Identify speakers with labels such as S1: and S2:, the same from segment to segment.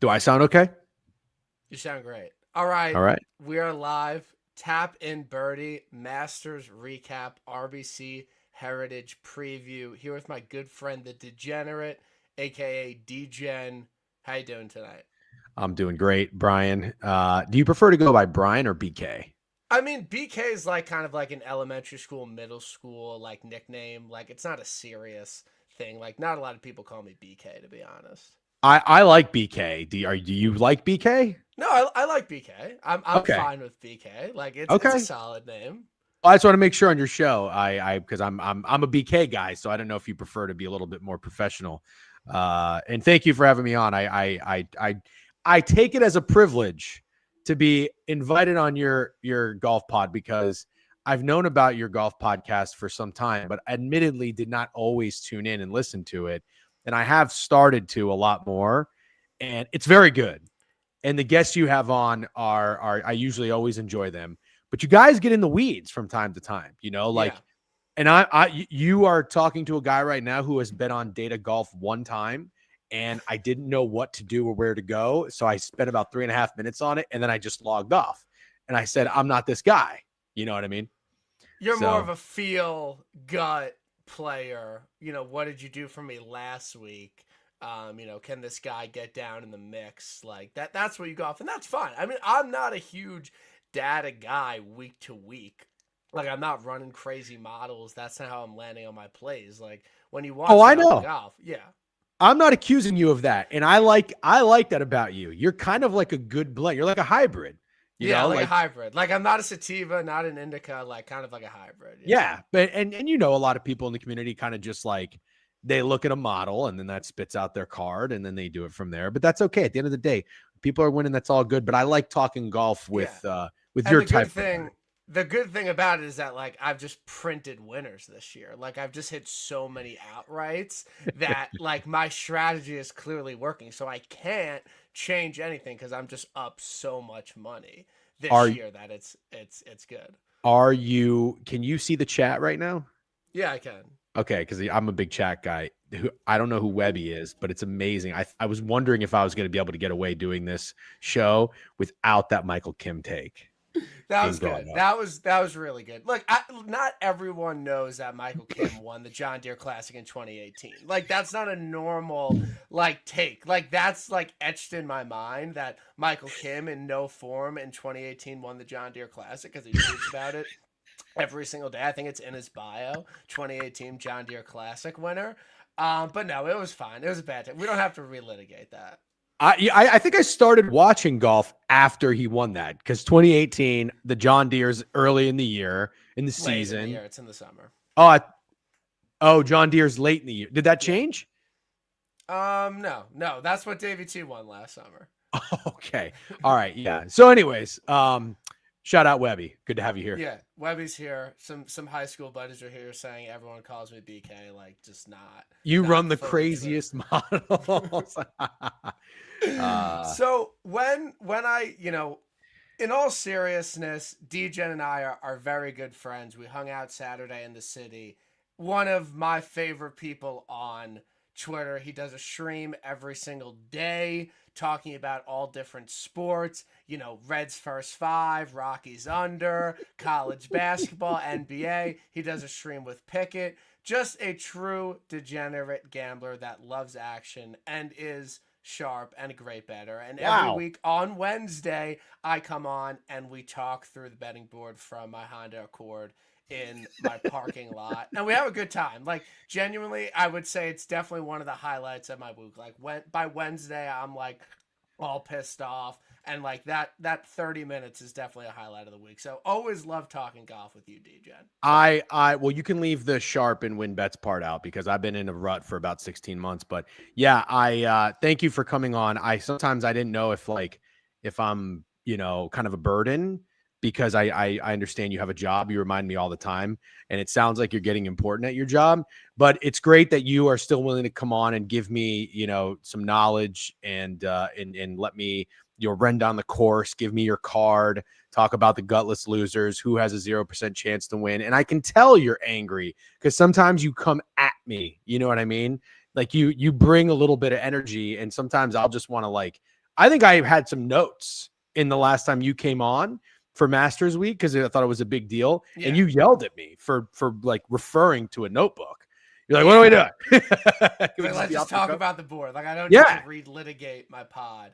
S1: Do I sound okay?
S2: You sound great. All right.
S1: All right.
S2: We are live. Tap In Birdie, Masters Recap, RBC Heritage Preview. Here with my good friend, the Degenerate, aka Degen. How you doing tonight?
S1: I'm doing great, Brian. Do you prefer to go by Brian or BK?
S2: I mean, BK is like kind of like an elementary school, middle school like nickname. Like it's not a serious thing. Like not a lot of people call me BK to be honest.
S1: I like BK. Do you like BK?
S2: No, I like BK. I'm
S1: Okay.
S2: fine with BK. Like it's a
S1: Okay.
S2: solid name.
S1: Well, I just want to make sure on your show, because I'm a BK guy, so I don't know if you prefer to be a little bit more professional. And thank you for having me on. I take it as a privilege to be invited on your golf pod because I've known about your golf podcast for some time, but admittedly did not always tune in and listen to it. And I have started to a lot more, and it's very good. And the guests you have on are I usually always enjoy them, but you guys get in the weeds from time to time,
S2: Yeah.
S1: like, and you are talking to a guy right now who has been on Data Golf one time, and I didn't know what to do or where to go. So I spent about 3.5 minutes on it, and then I just logged off. And I said, I'm not this guy. You know what I mean?
S2: You're more of
S1: So,
S2: a feel gut player. What did you do for me last week? Can this guy get down in the mix? Like that's what you go off, and that's fine. I mean, I'm not a huge data guy week to week. Like I'm not running crazy models. That's not how I'm landing on my plays. Like when you
S1: oh,
S2: watch
S1: I
S2: me on
S1: know.
S2: golf, yeah.
S1: I'm not accusing you of that. And I like that about you. You're kind of like a good blend. You're like a hybrid,
S2: Yeah, like a
S1: like,
S2: hybrid. Like I'm not a sativa, not an indica, like kind of like a hybrid. Yeah.
S1: yeah, but and a lot of people in the community kind of just like they look at a model and then that spits out their card and then they do it from there. But that's okay. At the end of the day, people are winning. That's all good. But I like talking golf
S2: Yeah.
S1: with
S2: And
S1: your type of guy.
S2: the good thing about it is that like I've just printed winners this year. Like I've just hit so many outrights that like my strategy is clearly working. So I can't change anything because I'm just up so much money this
S1: Are
S2: year that it's good.
S1: are you? Can you see the chat right now?
S2: Yeah, I can.
S1: Okay, because I'm a big chat guy. Who I don't know who Webby is, but it's amazing. I was wondering if I was going to be able to get away doing this show without that Michael Kim take
S2: That
S1: being
S2: was
S1: brought
S2: good.
S1: up.
S2: That was really good. Look, not everyone knows that Michael Kim won the John Deere Classic in 2018. Like that's not a normal like take. Like that's like etched in my mind that Michael Kim in no form in 2018 won the John Deere Classic because he tweets about it every single day. I think it's in his bio. 2018 John Deere Classic winner. But no, it was fine. It was a bad take. We don't have to relitigate that.
S1: I think I started watching golf after he won that because 2018, the John Deere's early in the year in the
S2: Late in the
S1: season.
S2: year, it's in the summer.
S1: Oh, John Deere's late in the year. Did that
S2: Yeah.
S1: change?
S2: No, that's what Davey T won last summer.
S1: Okay. All right. Yeah. So, anyways, shout out Webby. Good to have you here.
S2: Yeah, Webby's here. Some high school buddies are here saying everyone calls me BK. Like, just
S1: You
S2: not
S1: run the
S2: fully true.
S1: craziest models.
S2: So when I in all seriousness, Degen and I are very good friends. We hung out Saturday in the city. One of my favorite people on Twitter. He does a stream every single day talking about all different sports. Reds first five, Rockies under, college basketball, NBA. He does a stream with Pickett. Just a true degenerate gambler that loves action and is sharp and a great bettor. And every
S1: Wow.
S2: week on Wednesday, I come on and we talk through the betting board from my Honda Accord in my parking lot, and we have a good time. Like genuinely, I would say it's definitely one of the highlights of my week. Like by Wednesday, I'm like all pissed off, and like that 30 minutes is definitely a highlight of the week. So always love talking golf with you, DJen.
S1: Well, you can leave the sharp and win bets part out because I've been in a rut for about 16 months. But yeah, I thank you for coming on. Sometimes I didn't know if I'm, kind of a burden because I understand you have a job. You remind me all the time, and it sounds like you're getting important at your job. But it's great that you are still willing to come on and give me, some knowledge and let me, run down the course, give me your card, talk about the gutless losers, who has a 0% chance to win. And I can tell you're angry because sometimes you come at me. You know what I mean? Like you bring a little bit of energy, and sometimes I'll just want to I think I had some notes in the last time you came on for Masters Week because I thought it was a big deal, and you yelled at me for like referring to a notebook. You're like, "What are we doing?"
S2: Like, let's just talk about the board. Like, I don't need to relitigate my pod.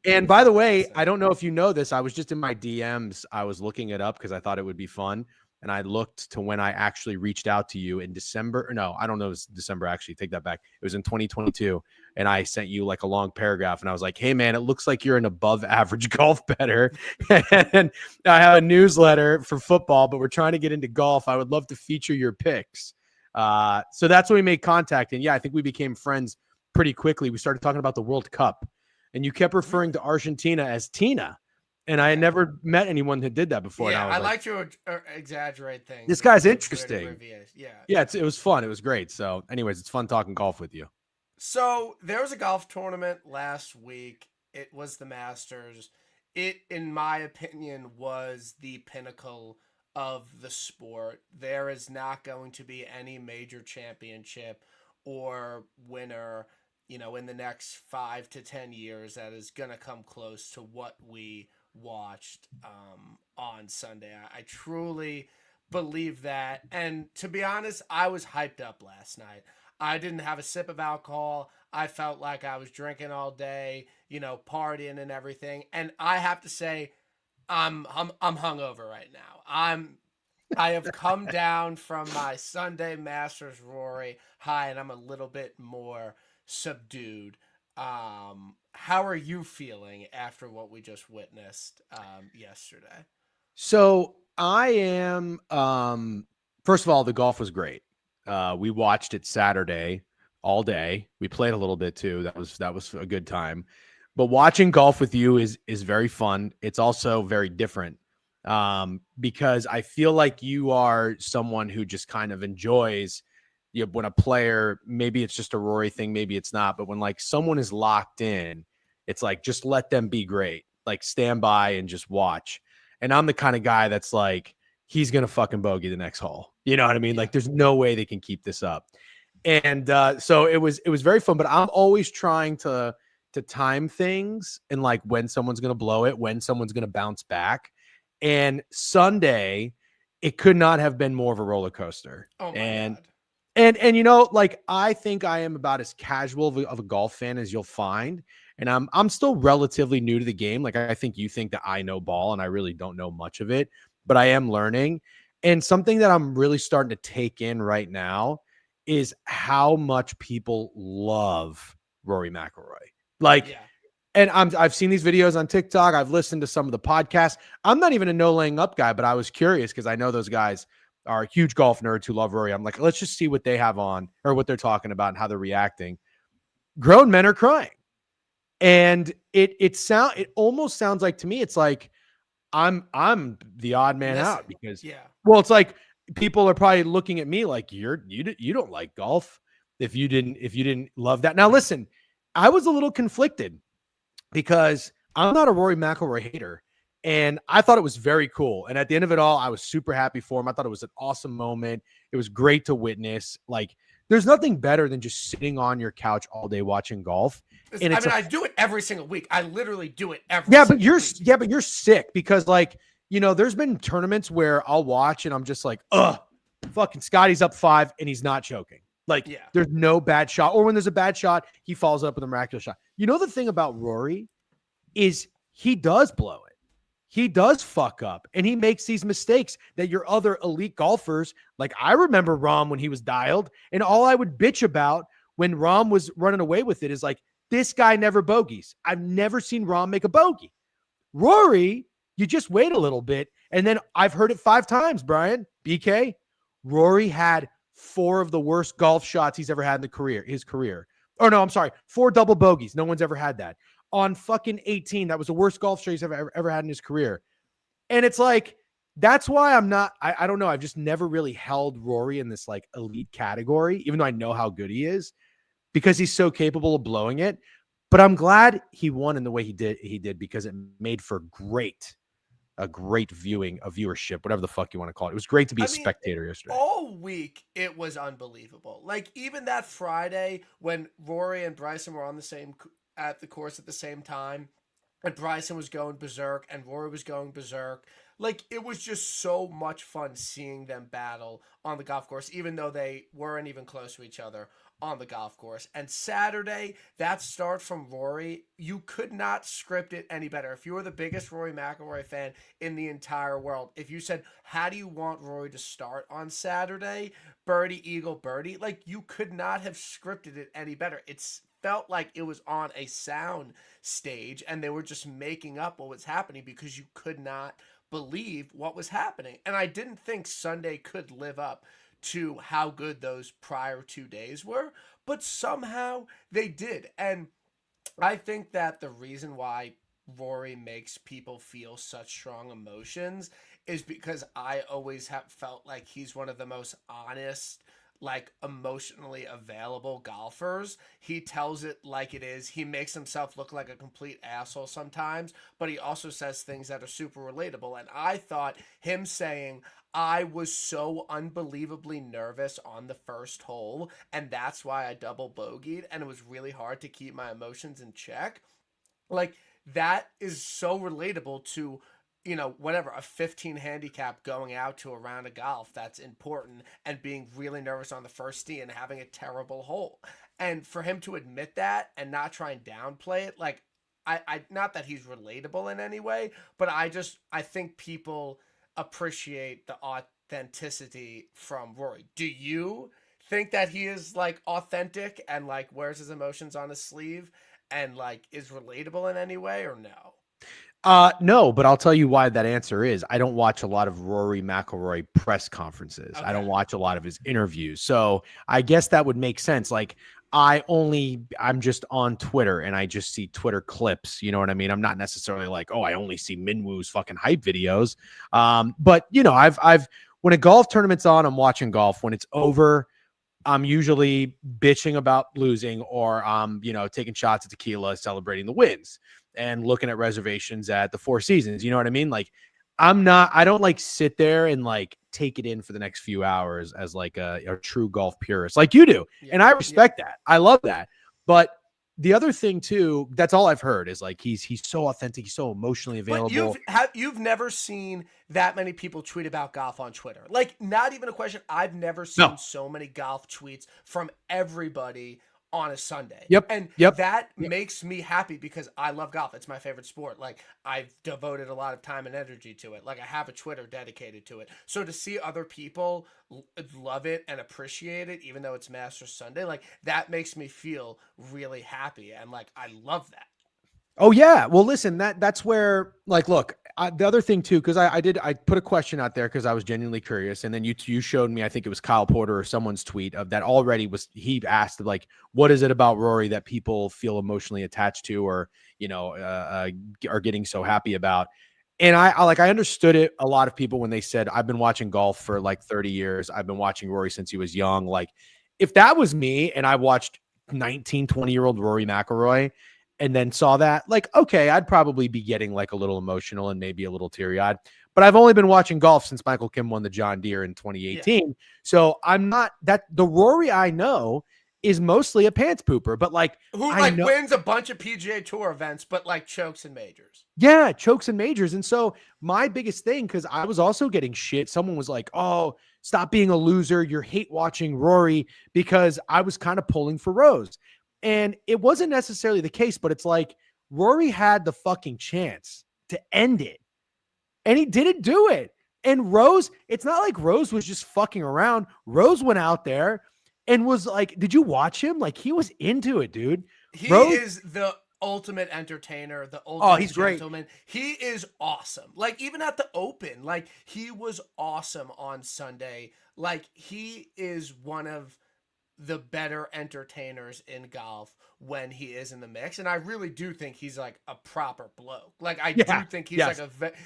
S1: And by the way, I don't know if you know this. I was just in my DMs. I was looking it up because I thought it would be fun. And I looked to when I actually reached out to you in December. No, I don't know. It was December, actually. Take that back. It was in 2022. And I sent you like a long paragraph. And I was like, hey, man, it looks like you're an above average golf bettor. And I have a newsletter for football, but we're trying to get into golf. I would love to feature your picks. So that's when we made contact. And yeah, I think we became friends pretty quickly. We started talking about the World Cup. And you kept referring to Argentina as Tina. And I had never met anyone that did that before.
S2: Yeah, I like to exaggerate things.
S1: This guy's interesting.
S2: Yeah,
S1: it was fun. It was great. So anyways, it's fun talking golf with you.
S2: So there was a golf tournament last week. It was the Masters. It, in my opinion, was the pinnacle of the sport. There is not going to be any major championship or winner, in the next 5 to 10 years that is going to come close to what we watched on Sunday. I truly believe that. And to be honest, I was hyped up last night. I didn't have a sip of alcohol. I felt like I was drinking all day, partying and everything. And I have to say, I'm hungover right now. I have come down from my Sunday Masters Rory high, and I'm a little bit more subdued. How are you feeling after what we just witnessed yesterday?
S1: So I am, first of all, the golf was great. We watched it Saturday all day. We played a little bit too. That was a good time. But watching golf with you is very fun. It's also very different because I feel like you are someone who just kind of enjoys when a player, maybe it's just a Rory thing, maybe it's not, but when like someone is locked in, it's like, just let them be great. Like stand by and just watch. And I'm the kind of guy that's like, he's going to fucking bogey the next hole. You know what I mean? Like there's no way they can keep this up. And so it was very fun, but I'm always trying to time things and like when someone's going to blow it, when someone's going to bounce back. And Sunday, it could not have been more of a roller coaster.
S2: Oh my God.
S1: And like I think I am about as casual of a golf fan as you'll find. And I'm still relatively new to the game. Like I think you think that I know ball and I really don't know much of it, but I am learning. And something that I'm really starting to take in right now is how much people love Rory McIlroy. Like, and I've seen these videos on TikTok. I've listened to some of the podcasts. I'm not even a no laying up guy, but I was curious because I know those guys are huge golf nerds who love Rory. I'm like, let's just see what they have on or what they're talking about and how they're reacting. Grown men are crying. And it almost sounds like to me, it's like I'm the odd man out because well, it's like people are probably looking at me like you don't like golf if you didn't love that. Now listen, I was a little conflicted because I'm not a Rory McIlroy hater. And I thought it was very cool. And at the end of it all, I was super happy for him. I thought it was an awesome moment. It was great to witness. Like, there's nothing better than just sitting on your couch all day watching golf. And
S2: I do it every single week. I literally do it every
S1: but you're sick because like, there's been tournaments where I'll watch and I'm just like, fucking Scotty's up 5 and he's not choking. Like there's no bad shot. Or when there's a bad shot, he follows up with a miraculous shot. The thing about Rory is he does blow it. He does fuck up and he makes these mistakes that your other elite golfers, like I remember Rahm when he was dialed, and all I would bitch about when Rahm was running away with it is like, this guy never bogeys. I've never seen Rahm make a bogey. Rory, you just wait a little bit. And then I've heard it 5 times, Brian, BK. Rory had 4 of the worst golf shots he's ever had in his career. Oh no, I'm sorry. 4 double bogeys. No one's ever had that. On fucking 18, that was the worst golf shot he's ever had in his career. And it's like, that's why I don't know. I've just never really held Rory in this like elite category, even though I know how good he is, because he's so capable of blowing it. But I'm glad he won in the way he did because it made for a great viewership, whatever the fuck you want to call it. It was great to be a spectator yesterday.
S2: All week, it was unbelievable. Like even that Friday when Rory and Bryson were on the same at the course at the same time. And Bryson was going berserk, and Rory was going berserk. Like, it was just so much fun seeing them battle on the golf course, even though they weren't even close to each other on the golf course. And Saturday, that start from Rory, you could not script it any better. If you were the biggest Rory McIlroy fan in the entire world, if you said, how do you want Rory to start on Saturday? Birdie, eagle, birdie. Like, you could not have scripted it any better. It's felt like it was on a sound stage and they were just making up what was happening because you could not believe what was happening. And I didn't think Sunday could live up to how good those prior 2 days were, but somehow they did. And I think that the reason why Rory makes people feel such strong emotions is because I always have felt like he's one of the most honest, like emotionally available golfers. He tells it like it is. He makes himself look like a complete asshole sometimes, but he also says things that are super relatable. And I thought him saying, I was so unbelievably nervous on the first hole, and that's why I double bogeyed, and it was really hard to keep my emotions in check. Like, that is so relatable to, you know, whatever, a 15 handicap going out to a round of golf that's important and being really nervous on the first tee and having a terrible hole. And for him to admit that and not try and downplay it, like, I not that he's relatable in any way, but I think people appreciate the authenticity from Rory. Do you think that he is like authentic and like wears his emotions on his sleeve and like is relatable in any way, or no?
S1: No, but I'll tell you why that answer is. I don't watch a lot of Rory McIlroy press conferences.
S2: Okay.
S1: I don't watch a lot of his interviews. So I guess that would make sense. Like, I'm just on Twitter and I just see Twitter clips. You know what I mean? I'm not necessarily like, oh, I only see Minwoo's fucking hype videos. But you know, when a golf tournament's on, I'm watching golf. When it's over, I'm usually bitching about losing, or you know, taking shots at tequila, celebrating the wins, and looking at reservations at the Four Seasons. You know what I mean? Like, I don't like sit there and like take it in for the next few hours as like a true golf purist like you do.
S2: Yeah.
S1: And I respect that. I love that. But the other thing too, that's all I've heard is like, he's so authentic. He's so emotionally available.
S2: But you've never seen that many people tweet about golf on Twitter. Like, not even a question. I've never seen so many golf tweets from everybody on a Sunday. And that makes me happy because I love golf. It's my favorite sport. Like, I've devoted a lot of time and energy to it. Like, I have a Twitter dedicated to it. So to see other people love it and appreciate it, even though it's Masters Sunday, like, that makes me feel really happy. And like, I love that.
S1: Oh yeah. Well, listen, that's where, like, look, the other thing too, because I put a question out there because I was genuinely curious, and then you showed me, I think it was Kyle Porter or someone's tweet of that already was, he asked like, what is it about Rory that people feel emotionally attached to, or you know, are getting so happy about? And I understood it. A lot of people when they said, I've been watching golf for like 30 years, I've been watching Rory since he was young. Like, if that was me and I watched 19, 20-year-old Rory McIlroy and then saw that, like, okay, I'd probably be getting like a little emotional and maybe a little teary-eyed. But I've only been watching golf since Michael Kim won the John Deere in 2018. Yeah. So I'm not that, the Rory I know is mostly a pants pooper, but like,
S2: who like wins a bunch of PGA Tour events, but like chokes in majors.
S1: Yeah, chokes and majors. And so my biggest thing, because I was also getting shit. Someone was like, oh, stop being a loser. You're hate watching Rory, because I was kind of pulling for Rose. And it wasn't necessarily the case, but it's like Rory had the fucking chance to end it, and he didn't do it. And Rose, it's not like Rose was just fucking around. Rose went out there and was like, did you watch him? Like, he was into it, dude.
S2: He is the ultimate entertainer, the ultimate
S1: he's
S2: gentleman.
S1: great.
S2: He is awesome. Like, even at the Open, like, he was awesome on Sunday. Like, he is one of the better entertainers in golf when he is in the mix, and I really do think he's like a proper bloke. Like, I do think he's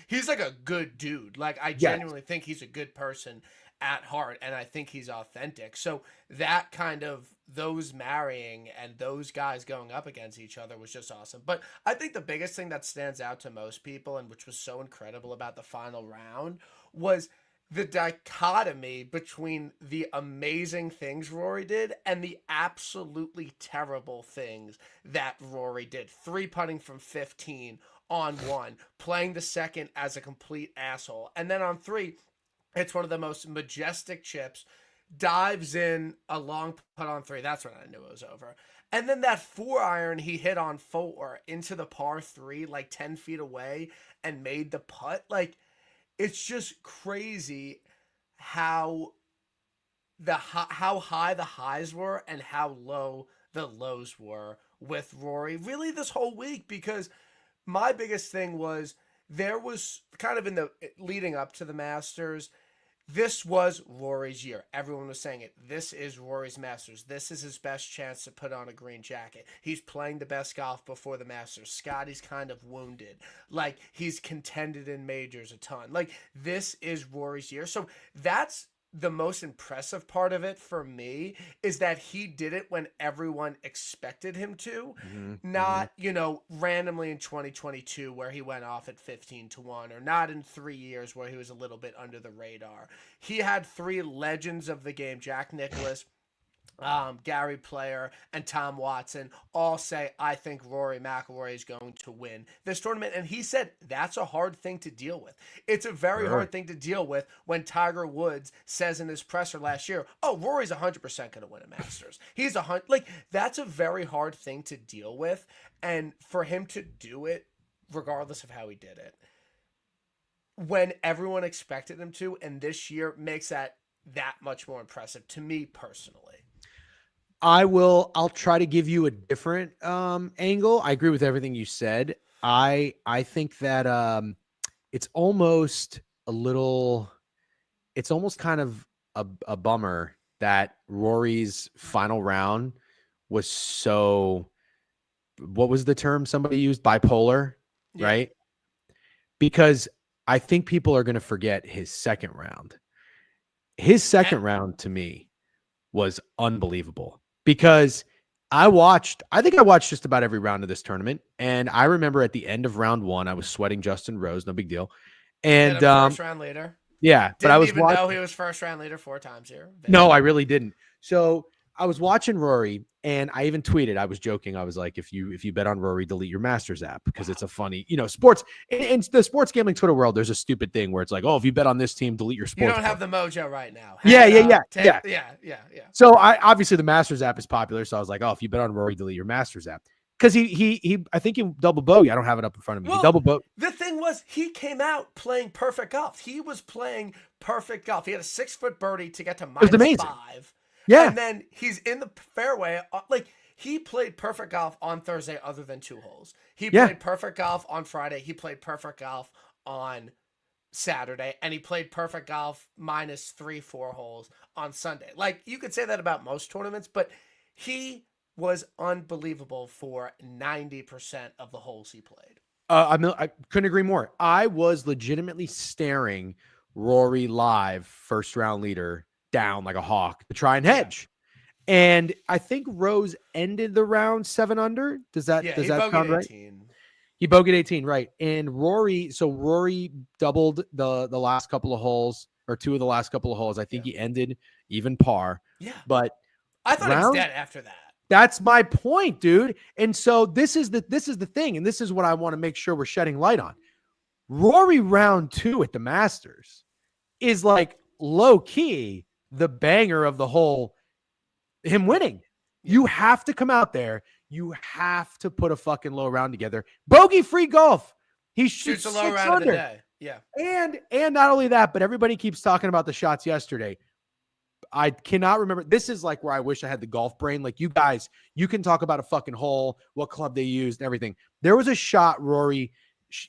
S2: he's like a good dude. Like, I genuinely think he's a good person at heart, and I think he's authentic. So that kind of, those marrying and those guys going up against each other was just awesome. But I think the biggest thing that stands out to most people, and which was so incredible about the final round, was the dichotomy between the amazing things Rory did and the absolutely terrible things that Rory did. 3-putting from 15 on 1, playing the second as a complete asshole. And then on 3, it's one of the most majestic chips, dives in a long putt on 3. That's when I knew it was over. And then that 4-iron he hit on 4 into the par 3, like 10 feet away, and made the putt. Like, it's just crazy how high the highs were and how low the lows were with Rory really this whole week, because my biggest thing was there was kind of in the leading up to the Masters, this was Rory's year. Everyone was saying it. This is Rory's Masters. This is his best chance to put on a green jacket. He's playing the best golf before the Masters. Scotty's kind of wounded. Like, he's contended in majors a ton. Like, this is Rory's year. So that's the most impressive part of it for me, is that he did it when everyone expected him to, not, randomly in 2022 where he went off at 15-1, or not in 3 years where he was a little bit under the radar. He had 3 legends of the game, Jack Nicklaus, Gary Player, and Tom Watson, all say, I think Rory McIlroy is going to win this tournament. And he said that's a hard thing to deal with. It's a very hard thing to deal with when Tiger Woods says in his presser last year, oh, Rory's 100% going to win a Masters. He's that's a very hard thing to deal with. And for him to do it, regardless of how he did it, when everyone expected him to, and this year makes that much more impressive to me personally.
S1: I'll try to give you a different angle. I agree with everything you said. I think that it's almost kind of a bummer that Rory's final round was so, what was the term somebody used? Bipolar, right? Because I think people are going to forget his second round. His second round to me was unbelievable. Because I think I watched just about every round of this tournament. And I remember at the end of round 1, I was sweating Justin Rose, no big deal. And
S2: first round leader.
S1: Yeah.
S2: But I was even know he was first round leader 4 times here.
S1: No, I really didn't. So I was watching Rory, and I even tweeted, I was joking. I was like, if you bet on Rory, delete your Masters app, because it's a funny, sports in the sports gambling Twitter world. There's a stupid thing where it's like, oh, if you bet on this team, delete your sports.
S2: You don't have the mojo right now.
S1: Yeah.
S2: So
S1: obviously the Masters app is popular. So I was like, oh, if you bet on Rory, delete your Masters app. Because he I think he double bogey. I don't have it up in front of me.
S2: Well,
S1: he double bogey.
S2: The thing was, he came out playing perfect golf. He was playing perfect golf. He had a 6-foot birdie to get to -5.
S1: Yeah.
S2: And then he's in the fairway. Like, he played perfect golf on Thursday other than 2 holes. He played perfect golf on Friday. He played perfect golf on Saturday. And he played perfect golf -3-4 holes on Sunday. Like, you could say that about most tournaments, but he was unbelievable for 90% of the holes he played.
S1: I couldn't agree more. I was legitimately staring Rory live, first round leader, down like a hawk to try and hedge. And I think Rose ended the round 7 under. Does that sound right?
S2: 18.
S1: He bogeyed 18, right. And Rory doubled the last couple of holes, or 2 of the last couple of holes. I think he ended even par.
S2: Yeah.
S1: But
S2: I thought he was dead after that.
S1: That's my point, dude. And so this is the thing, and this is what I want to make sure we're shedding light on. Rory round 2 at the Masters is like low key the banger of the whole, him winning. You have to come out there. You have to put a fucking low round together. Bogey free golf. He shoots
S2: a low round of the day. Yeah.
S1: And not only that, but everybody keeps talking about the shots yesterday. I cannot remember. This is like where I wish I had the golf brain. Like, you guys, you can talk about a fucking hole, what club they used, and everything. There was a shot, Rory,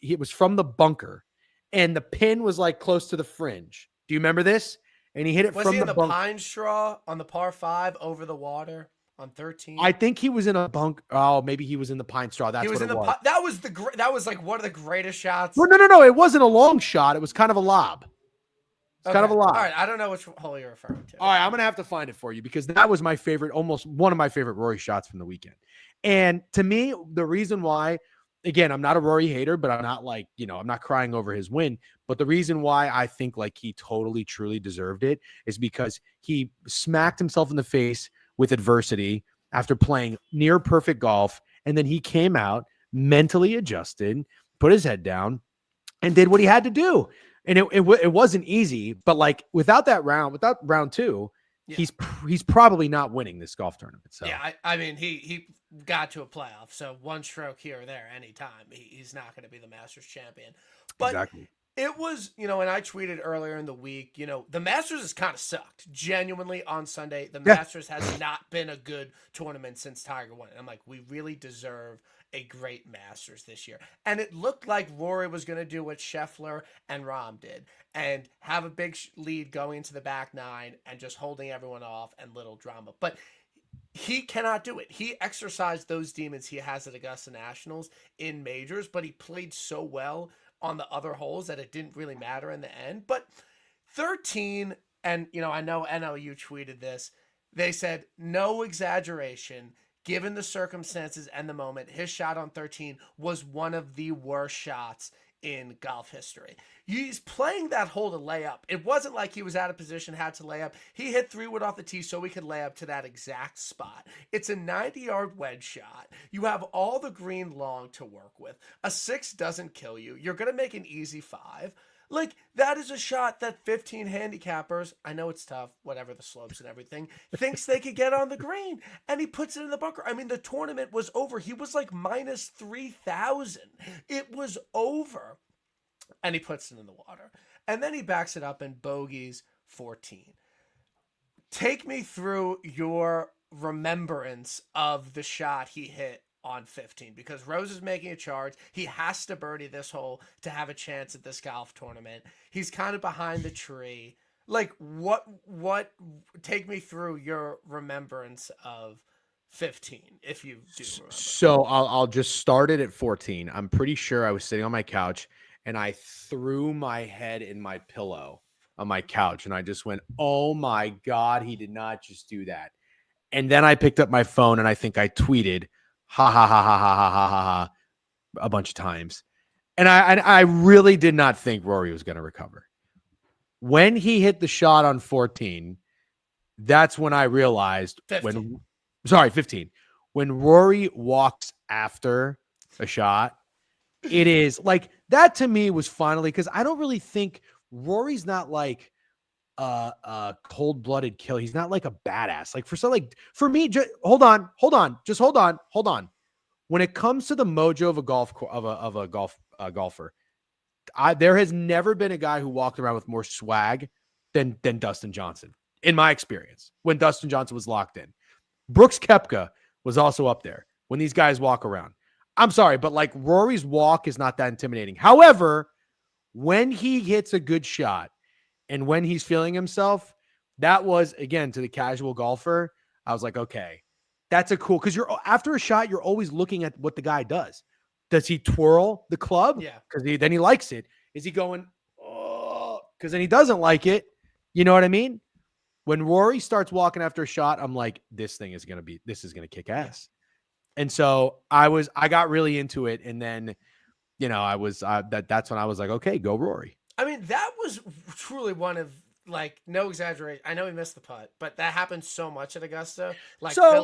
S1: it was from the bunker, and the pin was like close to the fringe. Do you remember this? And he hit it
S2: was
S1: from
S2: he in the
S1: bunker.
S2: pine straw on the par 5 over the water on 13?
S1: I think he was in a bunk. Oh, maybe he was in the pine straw. That's what it was.
S2: That was like one of the greatest shots.
S1: Well, no. It wasn't a long shot. It was kind of a lob. Kind of a lot.
S2: All right, I don't know which hole you're referring to.
S1: All right, I'm going to have to find it for you, because that was my favorite, almost one of my favorite Rory shots from the weekend. And to me, the reason why again, I'm not a Rory hater, but I'm not like, I'm not crying over his win. But the reason why I think like he totally, truly deserved it is because he smacked himself in the face with adversity after playing near perfect golf. And then he came out mentally adjusted, put his head down, and did what he had to do. And it wasn't easy, but like without round two, he's probably not winning this golf tournament. So
S2: yeah, I mean he got to a playoff, so one stroke here or there anytime. He's not going to be the Masters champion. But
S1: exactly.
S2: It was, and I tweeted earlier in the week, the Masters has kind of sucked. Genuinely on Sunday, the Masters has not been a good tournament since Tiger won. And I'm like, we really deserve a great Masters this year. And it looked like Rory was going to do what Scheffler and Rahm did and have a big lead going into the back nine and just holding everyone off and little drama. But he cannot do it. He exercised those demons he has at Augusta Nationals in majors, but he played so well on the other holes that it didn't really matter in the end. But 13, and I know NLU tweeted this, they said, no exaggeration, given the circumstances and the moment, his shot on 13 was one of the worst shots in golf history. He's playing that hole to lay up. It wasn't like he was out of position, had to lay up. He hit 3-wood off the tee so he could lay up to that exact spot. It's a 90-yard wedge shot. You have all the green long to work with. A 6 doesn't kill you. You're going to make an easy 5. Like, that is a shot that 15 handicappers, I know it's tough, whatever the slopes and everything, thinks they could get on the green. And he puts it in the bunker. I mean, the tournament was over. He was like minus 3,000. It was over. And he puts it in the water. And then he backs it up and bogeys 14. Take me through your remembrance of the shot he hit on 15, because Rose is making a charge. He has to birdie this hole to have a chance at this golf tournament. He's kind of behind the tree. Like, what take me through your remembrance of 15, if you do remember.
S1: So I'll just start it at 14. I'm pretty sure I was sitting on my couch and I threw my head in my pillow on my couch and I just went, oh my God, he did not just do that. And then I picked up my phone and I think I tweeted, ha ha ha ha ha ha ha ha, a bunch of times. And I really did not think Rory was going to recover. When he hit the shot on 14, that's when I realized
S2: 15.
S1: 15. When Rory walks after a shot, it is like that to me was finally, because I don't really think Rory's not like a cold-blooded killer. He's not like a badass. Like for me, hold on. When it comes to the mojo of a golfer, there has never been a guy who walked around with more swag than Dustin Johnson, in my experience. When Dustin Johnson was locked in, Brooks Koepka was also up there. When these guys walk around, I'm sorry, but like Rory's walk is not that intimidating. However, when he hits a good shot and when he's feeling himself, that was, again, to the casual golfer, I was like, okay, that's a cool, because you're after a shot, you're always looking at what the guy does. Does he twirl the club?
S2: Yeah.
S1: Because then he likes it. Is he going, oh, because then he doesn't like it. You know what I mean? When Rory starts walking after a shot, I'm like, this is going to kick ass. And so I got really into it. And then, that's when I was like, okay, go Rory.
S2: I mean, that was truly one of, like, no exaggeration. I know he missed the putt, but that happens so much at Augusta. Like,
S1: so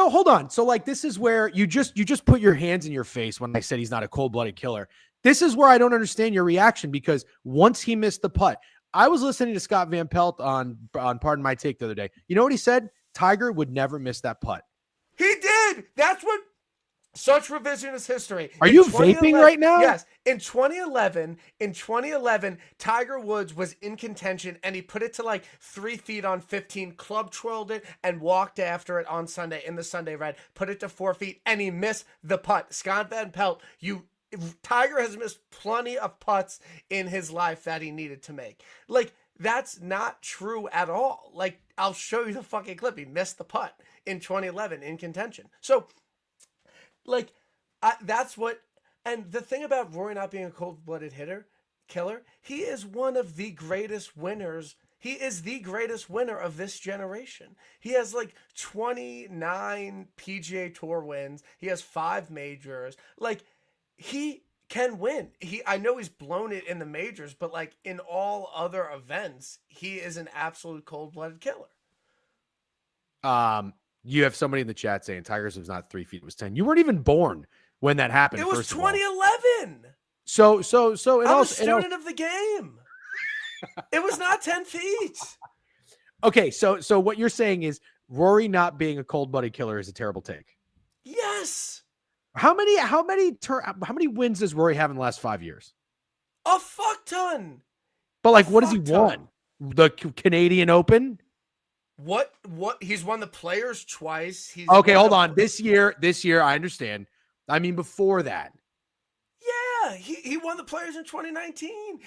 S1: hold on. So like, this is where you just put your hands in your face when I said he's not a cold-blooded killer. This is where I don't understand your reaction, because once he missed the putt, I was listening to Scott Van Pelt on Pardon My Take the other day. You know what he said? Tiger would never miss that putt.
S2: He did. That's what. Such revisionist history.
S1: Are you vaping right now?
S2: Yes. In 2011, Tiger Woods was in contention and he put it to like 3 feet on 15, club twirled it and walked after it on Sunday in the Sunday Red, put it to 4 feet, and he missed the putt. Scott Van Pelt, Tiger has missed plenty of putts in his life that he needed to make. Like, that's not true at all. Like, I'll show you the fucking clip. He missed the putt in 2011 in contention. So, like, that's what, and the thing about Rory not being a cold-blooded killer, he is one of the greatest winners. He is the greatest winner of this generation. He has like 29 PGA Tour wins. He has 5 majors. Like, he can win. I know he's blown it in the majors, but like in all other events, he is an absolute cold-blooded killer.
S1: You have somebody in the chat saying Tigers was not 3 feet, it was 10. You weren't even born when that happened.
S2: It was
S1: first
S2: 2011.
S1: So
S2: I'm a student of the game. It was not 10 feet.
S1: Okay, so what you're saying is Rory not being a cold-blooded killer is a terrible take.
S2: Yes.
S1: How many wins does Rory have in the last 5 years?
S2: A fuck ton.
S1: But like, what has he won? The Canadian Open?
S2: What? He's won the Players twice.
S1: Okay, hold on. This year, I understand. I mean, before that.
S2: Yeah, he won the Players in 2019.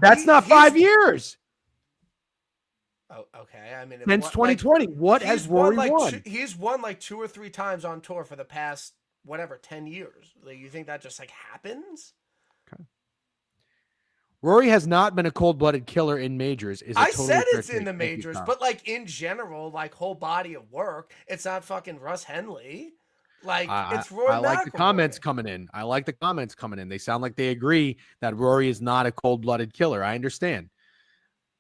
S1: That's not 5 years.
S2: Oh, okay. I mean,
S1: since 2020, what has Rory won?
S2: He's won like 2 or 3 times on tour for the past 10 years. Like, you think that just like happens?
S1: Okay. Rory has not been a cold-blooded killer in majors.
S2: I said it's in the majors, but like in general, like whole body of work, it's not fucking Russ Henley. Like it's Rory McIlroy.
S1: I like the comments coming in. They sound like they agree that Rory is not a cold-blooded killer. I understand.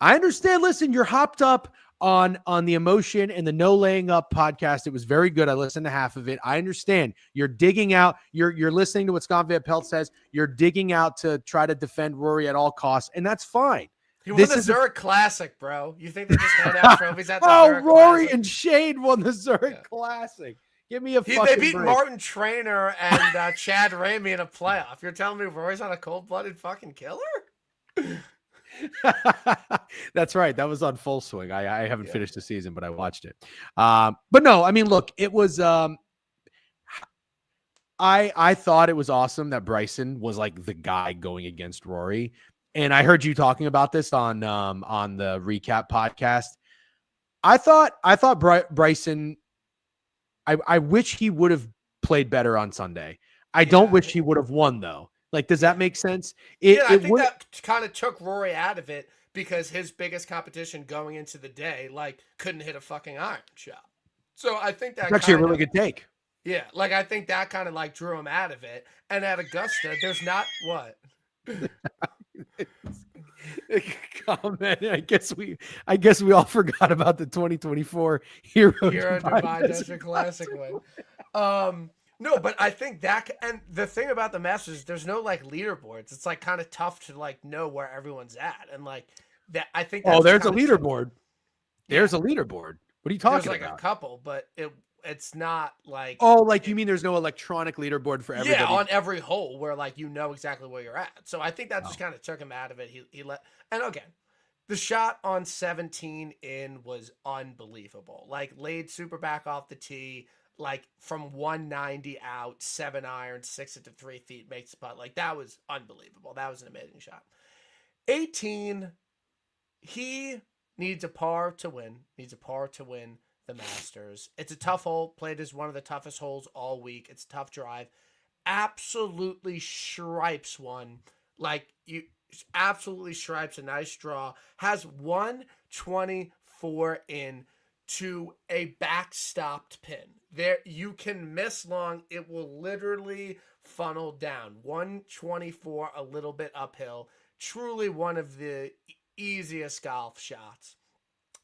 S1: Listen, you're hopped up on the emotion and the No Laying Up podcast. It was very good. I listened to half of it. I understand. You're digging out. You're listening to what Scott Van Pelt says. You're digging out to try to defend Rory at all costs, and that's fine.
S2: He won the Zurich Classic, bro. You think they just hand out trophies at the Zurich
S1: Rory
S2: Classic?
S1: And Shane won the Zurich Classic. Give me a fucking
S2: They beat
S1: break.
S2: Martin Traynor and Chad Ramey in a playoff. You're telling me Rory's not a cold-blooded fucking killer?
S1: That's right. That was on Full Swing. I haven't finished the season, but I watched it. But no, I mean, look, it was. I thought it was awesome that Bryson was like the guy going against Rory, and I heard you talking about this on the recap podcast. I thought Bryson. I wish he would have played better on Sunday. I don't wish he would have won though. Like, does that make sense?
S2: I think that kind of took Rory out of it because his biggest competition going into the day, like, couldn't hit a fucking iron shot. So I think that's
S1: actually a really good take.
S2: Yeah, like, I think that kind of, like, drew him out of it. And at Augusta, there's not what?
S1: Comment. I guess we all forgot about the 2024 Hero
S2: Divine Desert Classic win. No, but I think that, and the thing about the Masters is there's no like leaderboards. It's like kind of tough to like know where everyone's at, and like that. I think. That's
S1: there's a leaderboard. There's a leaderboard. What are you talking about?
S2: There's like a couple, but it's not like.
S1: Oh, like you mean there's no electronic leaderboard for everybody?
S2: Yeah, on every hole where like you know exactly where you're at. So I think that just kind of took him out of it. He let, and again, the shot on 17 in was unbelievable. Like laid super back off the tee. Like from 190 out, 7 iron, 6 it to 3 feet, makes the putt. Like that was unbelievable. That was an amazing shot. 18, he needs a par to win. The Masters. It's a tough hole. Played as one of the toughest holes all week. It's a tough drive. Absolutely stripes one. Like you absolutely stripes a nice draw. Has 124 in to a backstopped pin. There, you can miss long. It will literally funnel down. 124, a little bit uphill. Truly one of the easiest golf shots.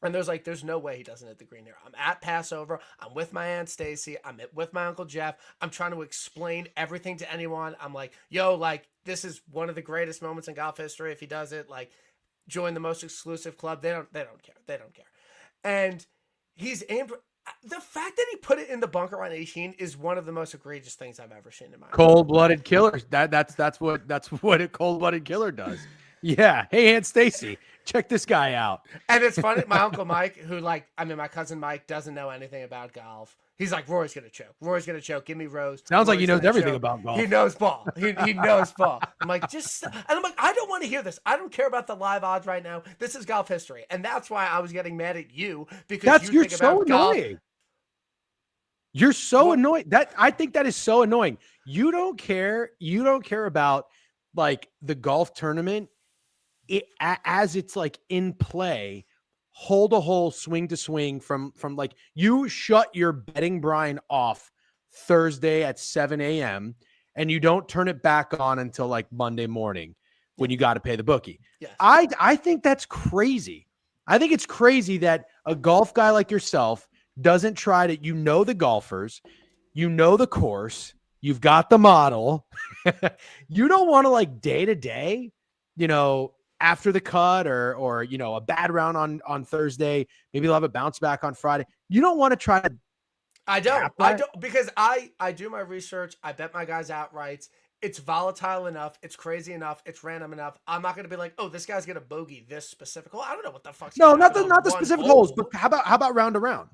S2: And there's no way he doesn't hit the green here. I'm at Passover. I'm with my Aunt Stacy. I'm with my Uncle Jeff. I'm trying to explain everything to anyone. I'm like, yo, like, this is one of the greatest moments in golf history. If he does it, like, join the most exclusive club. They don't care. And he's aimed. The fact that he put it in the bunker on 18 is one of the most egregious things I've ever seen in my life.
S1: Cold-blooded killer. That's what a cold-blooded killer does. Yeah. Hey, Aunt Stacy, check this guy out.
S2: And it's funny. My Uncle Mike, my cousin Mike doesn't know anything about golf. He's like, Rory's going to choke. Give me Rose.
S1: Sounds like
S2: Rory's
S1: he knows everything about golf.
S2: He knows ball. He knows ball. I'm like, I don't want to hear this. I don't care about the live odds right now. This is golf history. And that's why I was getting mad at you because you think about golf.
S1: Annoying. You're so annoying. I think that is so annoying. You don't care about like the golf tournament as it's like in play, hole to hole, swing to swing from like you shut your betting brine off Thursday at 7 a.m. and you don't turn it back on until like Monday morning when you got to pay the bookie.
S2: Yes.
S1: I think that's crazy. I think it's crazy that a golf guy like yourself doesn't try to, the golfers, the course, you've got the model. You don't want to like day to day, after the cut or a bad round on Thursday, maybe they'll have a bounce back on Friday. You don't want to try to.
S2: I don't because I do my research. I bet my guys outrights. It's volatile enough. It's crazy enough. It's random enough. I'm not going to be like, oh, this guy's going to bogey this specific hole. I don't know what the fuck's
S1: No, not the specific holes, but how about round to round?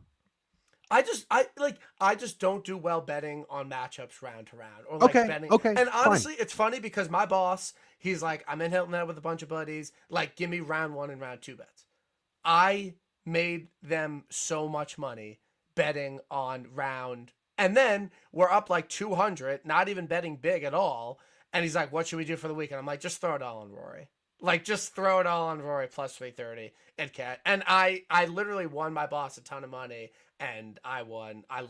S2: I just don't do well betting on matchups round to round or like betting.
S1: Okay.
S2: And honestly, it's funny because my boss, he's like, I'm in Hilton Head with a bunch of buddies. Like, give me round 1 and round 2 bets. I made them so much money betting on round. And then we're up like 200, not even betting big at all. And he's like, what should we do for the weekend? I'm like, just throw it all on Rory. Like, just throw it all on Rory plus 330 at Cat. And I literally won my boss a ton of money. And I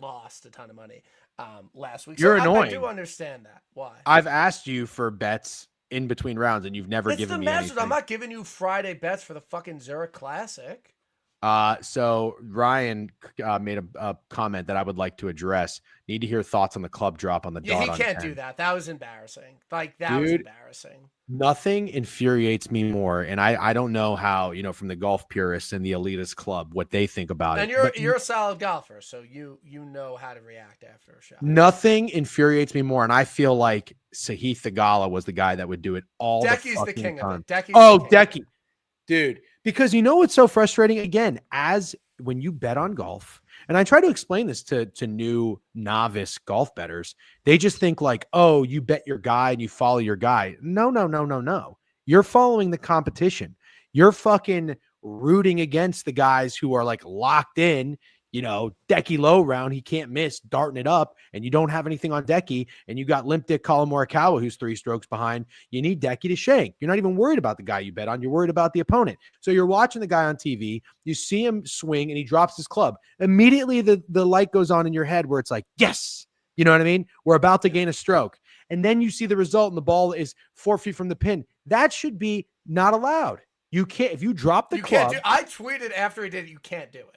S2: lost a ton of money last week.
S1: You're annoying.
S2: I do understand that. Why?
S1: I've asked you for bets in between rounds, and you've never given me anything.
S2: I'm not giving you Friday bets for the fucking Zurich Classic.
S1: So Ryan made a comment that I would like to address. Need to hear thoughts on the club drop on the dot.
S2: Yeah, he can't do that. That was embarrassing. Like, that was embarrassing.
S1: Nothing infuriates me more, and I don't know how, from the golf purists and the elitist club, what they think about it.
S2: And you're a solid golfer, so you know how to react after a shot.
S1: Nothing infuriates me more, and I feel like Sahith Theegala was the guy that would do it all the fucking time.
S2: Decky's the king of it.
S1: Decky. Dude, because what's so frustrating, again, as when you bet on golf, and I try to explain this to new novice golf bettors, they just think like, oh, you bet your guy and you follow your guy. No. You're following the competition. You're fucking rooting against the guys who are like locked in, Decky low round, he can't miss, darting it up, and you don't have anything on Decky, and you got limp dick Colin Morikawa who's 3 strokes behind. You need Decky to shank. You're not even worried about the guy you bet on. You're worried about the opponent. So you're watching the guy on TV. You see him swing, and he drops his club. Immediately, the light goes on in your head where it's like, yes, you know what I mean? We're about to gain a stroke. And then you see the result, and the ball is 4 feet from the pin. That should be not allowed. You can't, if you drop the club.
S2: I tweeted after he did it, you can't do it.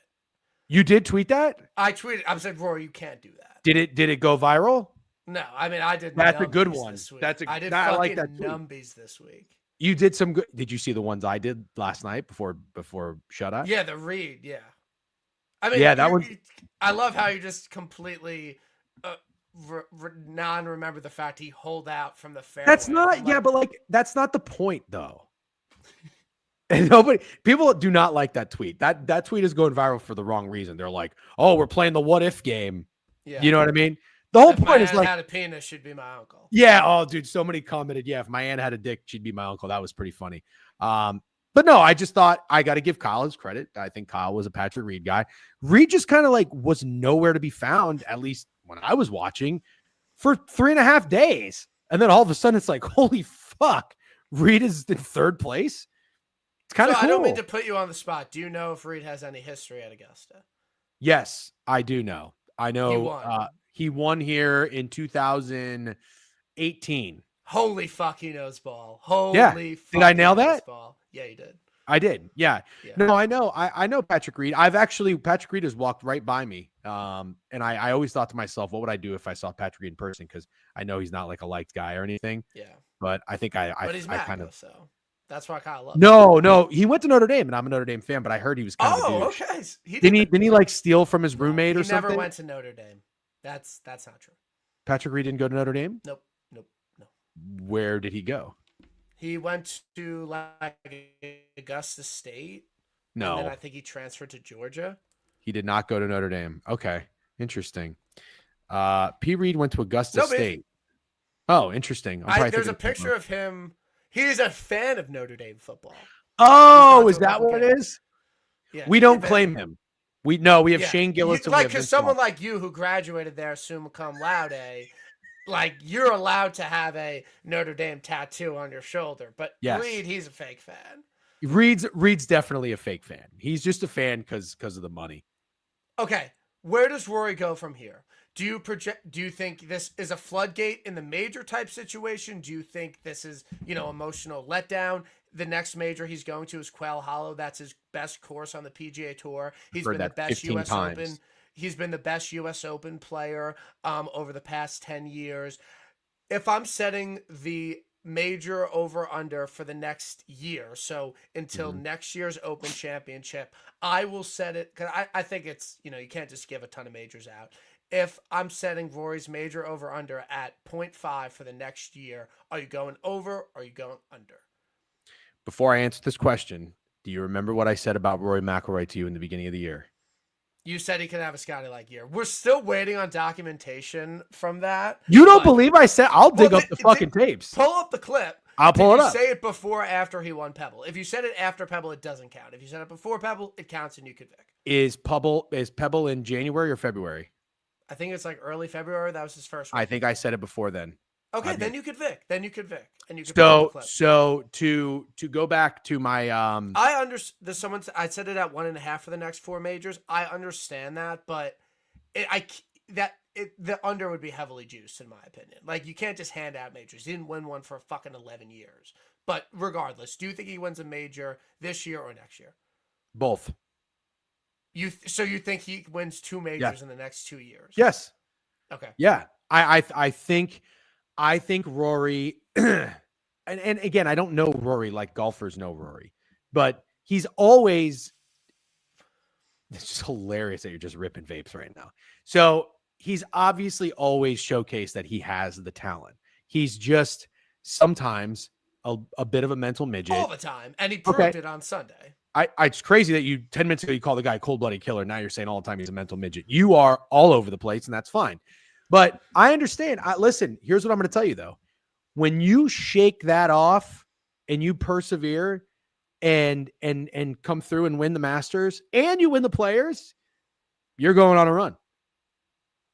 S1: You did tweet that?
S2: I tweeted. I said, Rory, you can't do that.
S1: Did it go viral?
S2: No, I mean, I did.
S1: That's a good one.
S2: I did fucking
S1: like that
S2: numbies this week.
S1: You did some good. Did you see the ones I did last night before shut-eye?
S2: Yeah, the read. Yeah. I mean,
S1: that one.
S2: I love how you just completely non-remember the fact he holed out from the fairway.
S1: That's not. But like that's not the point though. And people do not like that tweet. That tweet is going viral for the wrong reason. They're like, oh, we're playing the what if game. Yeah. You know what I mean? The whole point is like,
S2: had a penis, she'd be my uncle.
S1: Yeah. Oh, dude. So many commented. Yeah. If my aunt had a dick, she'd be my uncle. That was pretty funny. But no, I just thought I got to give Kyle his credit. I think Kyle was a Patrick Reed guy. Reed just kind of like was nowhere to be found, at least when I was watching, for 3.5 days. And then all of a sudden it's like, holy fuck, Reed is in 3rd place. It's kind of cool.
S2: I don't mean to put you on the spot. Do you know if Reed has any history at Augusta?
S1: Yes, I do know. I know he won here in 2018.
S2: Holy fuck, he knows ball. Holy fuck.
S1: Did I nail that?
S2: Ball. Yeah, you did.
S1: I did. Yeah. No, I know. I know Patrick Reed. Patrick Reed has walked right by me. And I always thought to myself, what would I do if I saw Patrick Reed in person? Because I know he's not like a liked guy or anything.
S2: Yeah.
S1: But I think
S2: But he's kind of. So that's why I kind of love him.
S1: No. He went to Notre Dame, and I'm a Notre Dame fan, but I heard he was kind of a douche.
S2: Okay.
S1: Didn't he like steal from his roommate or something?
S2: He never went to Notre Dame. That's not true.
S1: Patrick Reed didn't go to Notre Dame?
S2: Nope.
S1: Where did he go?
S2: He went to like Augusta State.
S1: No.
S2: And then I think he transferred to Georgia.
S1: He did not go to Notre Dame. Okay. Interesting. P. Reed went to Augusta State. Oh, interesting.
S2: There's a picture of him. He's a fan of Notre Dame football.
S1: Oh, is that what it is? Yeah. We don't claim him. We have Shane Gillis.
S2: Because someone like you who graduated there summa cum laude, like you're allowed to have a Notre Dame tattoo on your shoulder. But yes. Reed, he's a fake fan.
S1: Reed's definitely a fake fan. He's just a fan because of the money.
S2: Okay. Where does Rory go from here? Do you think this is a floodgate in the major type situation? Do you think this is, emotional letdown? The next major he's going to is Quail Hollow. That's his best course on the PGA Tour. He's
S1: Heard
S2: been the
S1: that
S2: best
S1: 15
S2: US
S1: times.
S2: Open. He's been the best US Open player over the past 10 years. If I'm setting the major over under for the next year, so until next year's Open Championship, I will set it, because I think it's, you can't just give a ton of majors out. If I'm setting Rory's major over under at 0.5 for the next year, are you going over or are you going under?
S1: Before I answer this question, do you remember what I said about Rory McIlroy to you in the beginning of the year?
S2: You said he could have a Scotty-like year. We're still waiting on documentation from that.
S1: You don't believe I said? I'll dig up the fucking tapes.
S2: Pull up the clip.
S1: I'll pull it up.
S2: Say it before or after he won Pebble. If you said it after Pebble, it doesn't count. If you said it before Pebble, it counts and you could Vic.
S1: Is Pebble in January or February?
S2: I think it's like early February. That was his first one.
S1: I think I said it before then.
S2: Okay, then you could Vic. And you could
S1: so to go back to my
S2: I understand. I said it at 1.5 for the next 4 majors. I understand that, but the under would be heavily juiced in my opinion. Like, you can't just hand out majors. He didn't win one for fucking 11 years. But regardless, do you think he wins a major this year or next year?
S1: Both.
S2: So you think he wins 2 majors in the next 2 years?
S1: Yes.
S2: Okay.
S1: Yeah. I think Rory, and again, I don't know Rory like golfers know Rory, but he's always, it's just hilarious that you're just ripping vapes right now. So he's obviously always showcased that he has the talent. He's just sometimes a bit of a mental midget.
S2: All the time. And he proved it on Sunday.
S1: It's crazy that you 10 minutes ago, you called the guy a cold-blooded killer. Now you're saying all the time he's a mental midget. You are all over the place, and that's fine. But I understand. Listen, here's what I'm going to tell you, though. When you shake that off and you persevere and come through and win the Masters and you win the Players, you're going on a run.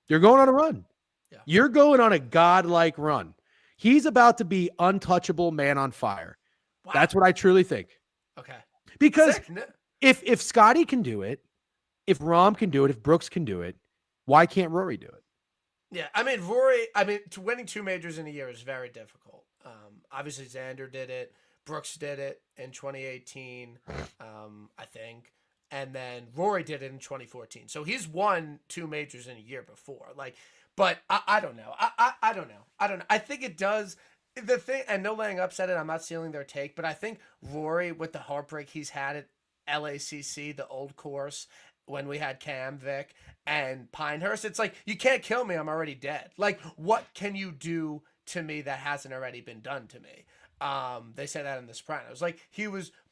S1: You're going on a run.
S2: Yeah. You're
S1: going on a godlike run. He's about to be untouchable, man on fire. Wow. That's what I truly think.
S2: Okay.
S1: Because if Scotty can do it, if Rahm can do it, if Brooks can do it, why can't Rory do it?
S2: Yeah, Rory, winning 2 majors in a year is very difficult. Obviously, Xander did it. Brooks did it in 2018, I think. And then Rory did it in 2014. So he's won 2 majors in a year before. But I don't know. I don't know. I think it does. The thing, and no laying upset it, I'm not stealing their take, but I think Rory, with the heartbreak he's had at LACC, the old course, when we had Cam, Vic, and Pinehurst, it's like, you can't kill me, I'm already dead. Like, what can you do to me that hasn't already been done to me? They say that in The Sopranos.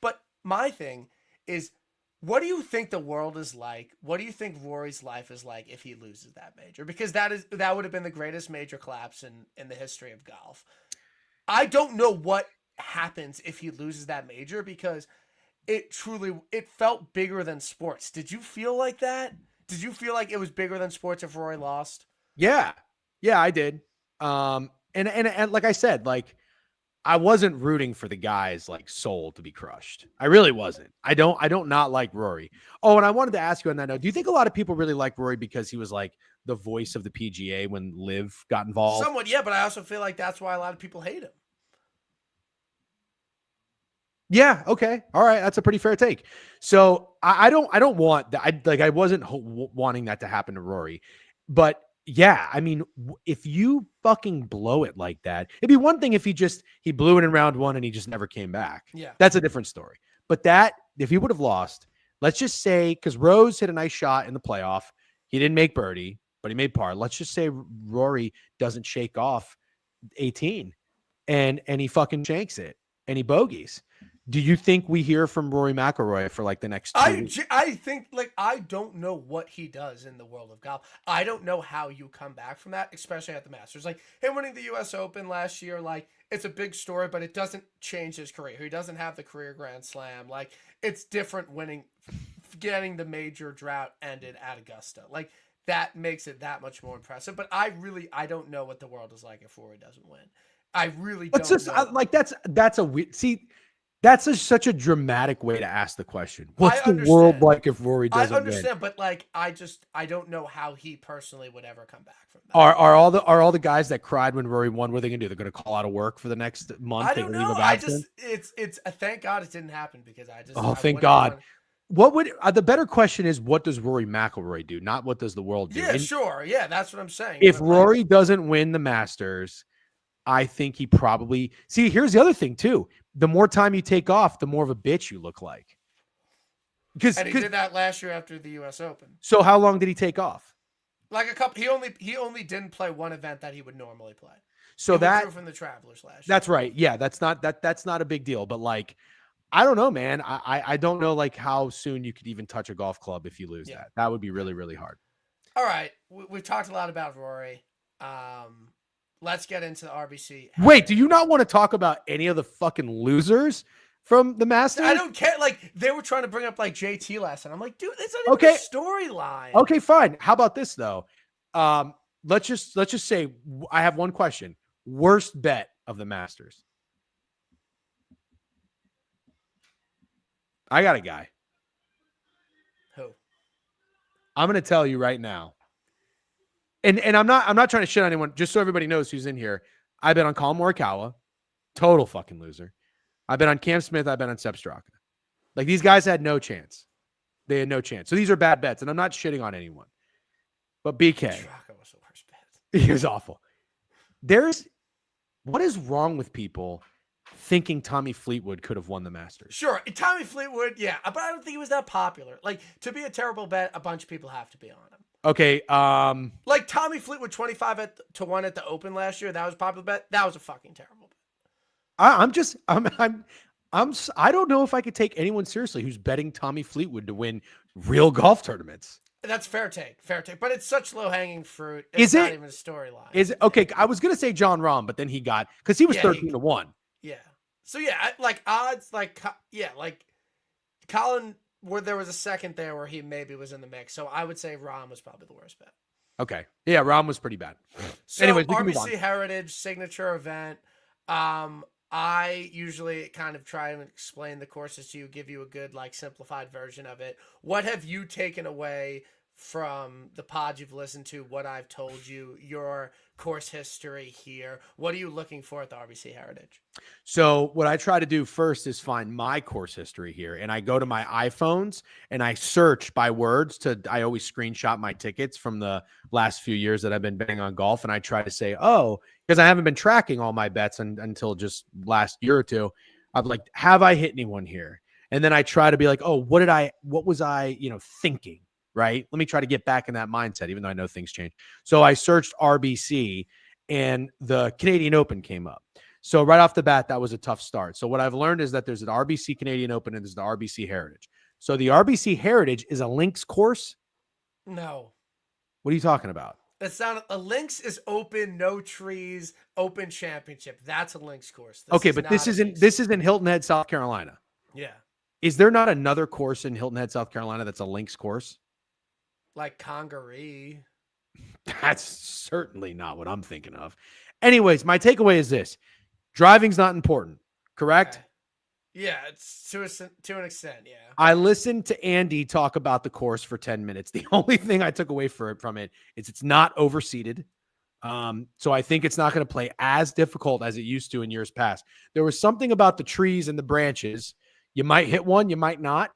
S2: But my thing is, what do you think the world is like? What do you think Rory's life is like if he loses that major? Because that would have been the greatest major collapse in the history of golf. I don't know what happens if he loses that major, because it felt bigger than sports. Did you feel like that? Did you feel like it was bigger than sports if Rory lost?
S1: Yeah, I did. And like I said, I wasn't rooting for the guy's soul to be crushed. I really wasn't. I don't not like Rory. Oh, and I wanted to ask you on that note, do you think a lot of people really like Rory because he was the voice of the PGA when Liv got involved?
S2: Somewhat, yeah, but I also feel like that's why a lot of people hate him.
S1: Yeah. Okay. All right. That's a pretty fair take. So I don't want that. I wasn't wanting that to happen to Rory, but yeah, if you fucking blow it like that, it'd be one thing if he blew it in round 1 and he just never came back.
S2: Yeah.
S1: That's a different story. But if he would have lost, let's just say, because Rose hit a nice shot in the playoff, he didn't make birdie, but he made par. Let's just say Rory doesn't shake off 18 and he fucking shanks it and he bogeys. Do you think we hear from Rory McIlroy for the next 2 weeks?
S2: I think I don't know what he does in the world of golf. I don't know how you come back from that, especially at the Masters. Him winning the US Open last year, it's a big story, but it doesn't change his career. He doesn't have the career Grand Slam. It's different getting the major drought ended at Augusta. That makes it that much more impressive. But I don't know what the world is like if Rory doesn't win. I really don't know.
S1: That's a weird. See, That's such a dramatic way to ask the question. What's the
S2: understand.
S1: world like if Rory doesn't
S2: I understand,
S1: win?
S2: but like, I don't know how he personally would ever come back from that.
S1: Are all the guys that cried when Rory won? What are they gonna do? They're gonna call out of work for the next month.
S2: I don't know. It's thank God it didn't happen because
S1: thank God. What would the better question is? What does Rory McIlroy do? Not what does the world do?
S2: Yeah, sure. Yeah, that's what I'm saying.
S1: If Rory doesn't win the Masters, I think he probably see. Here's the other thing too. The more time you take off, the more of a bitch you look like.
S2: Because he did that last year after the U.S. Open.
S1: So how long did he take off?
S2: Like a couple. He only didn't play one event that he would normally play.
S1: So that
S2: from the Travelers last year.
S1: That's right. Yeah, that's not a big deal. But like, I don't know, man. I don't know like how soon you could even touch a golf club if you lose that. That would be really, really hard.
S2: All right, we've talked a lot about Rory. Let's get into the RBC.
S1: Wait, do you not want to talk about any of the fucking losers from the Masters?
S2: I don't care. Like, they were trying to bring up like JT last night. I'm like, dude, it's not even a storyline.
S1: Okay, fine. How about this though? Let's just say I have one question. Worst bet of the Masters. I got a guy.
S2: Who?
S1: I'm going to tell you right now. And I'm not trying to shit on anyone, just so everybody knows who's in here. I bet on Colin Morikawa, total fucking loser. I bet on Cam Smith. I bet on Sepp Straka. Like, these guys had no chance. They had no chance. So these are bad bets, and I'm not shitting on anyone. But BK,
S2: Straka was the worst bet.
S1: He was awful. What is wrong with people thinking Tommy Fleetwood could have won the Masters?
S2: Sure, Tommy Fleetwood, yeah, but I don't think he was that popular. Like, to be a terrible bet, a bunch of people have to be on him.
S1: Okay,
S2: like Tommy Fleetwood 25-1 at the Open last year, that was a popular bet. That was a fucking terrible bet.
S1: I don't know if I could take anyone seriously who's betting Tommy Fleetwood to win real golf tournaments.
S2: That's fair take. But it's such low hanging fruit. It's not even a storyline.
S1: Is it okay? I was gonna say John Rahm, but then he got because he was 13-1.
S2: Yeah. So yeah, like odds, like Colin, where there was a second there where he maybe was in the mix. So I would say Rahm was probably the worst bet.
S1: Okay. Yeah, Rahm was pretty bad.
S2: So anyways, RBC Heritage signature event. I usually kind of try and explain the courses to you, give you a good, like, simplified version of it. What have you taken away from the pods you've listened to, what I've told you, your course history here? What are you looking for at the RBC Heritage?
S1: So what I try to do first is find my course history here. And I go to my iPhones and I search by words I always screenshot my tickets from the last few years that I've been betting on golf. And I try to say, because I haven't been tracking all my bets until just last year or two. I'm like, have I hit anyone here? And then I try to be like, what was I, thinking? Right? Let me try to get back in that mindset, even though I know things change. So I searched RBC and the Canadian Open came up. So right off the bat, that was a tough start. So what I've learned is that there's an RBC Canadian Open and there's the RBC Heritage. So the RBC Heritage is a links course?
S2: No.
S1: What are you talking about?
S2: That's not a links is open, no trees, open championship. That's a links course.
S1: But this is in Hilton Head, South Carolina.
S2: Yeah.
S1: Is there not another course in Hilton Head, South Carolina that's a links course?
S2: Like Congaree.
S1: That's certainly not what I'm thinking of. Anyways, my takeaway is this. Driving's not important, correct?
S2: Okay. Yeah, it's to an extent, yeah.
S1: I listened to Andy talk about the course for 10 minutes. The only thing I took away from it is it's not overseeded. So I think it's not going to play as difficult as it used to in years past. There was something about the trees and the branches. You might hit one, you might not.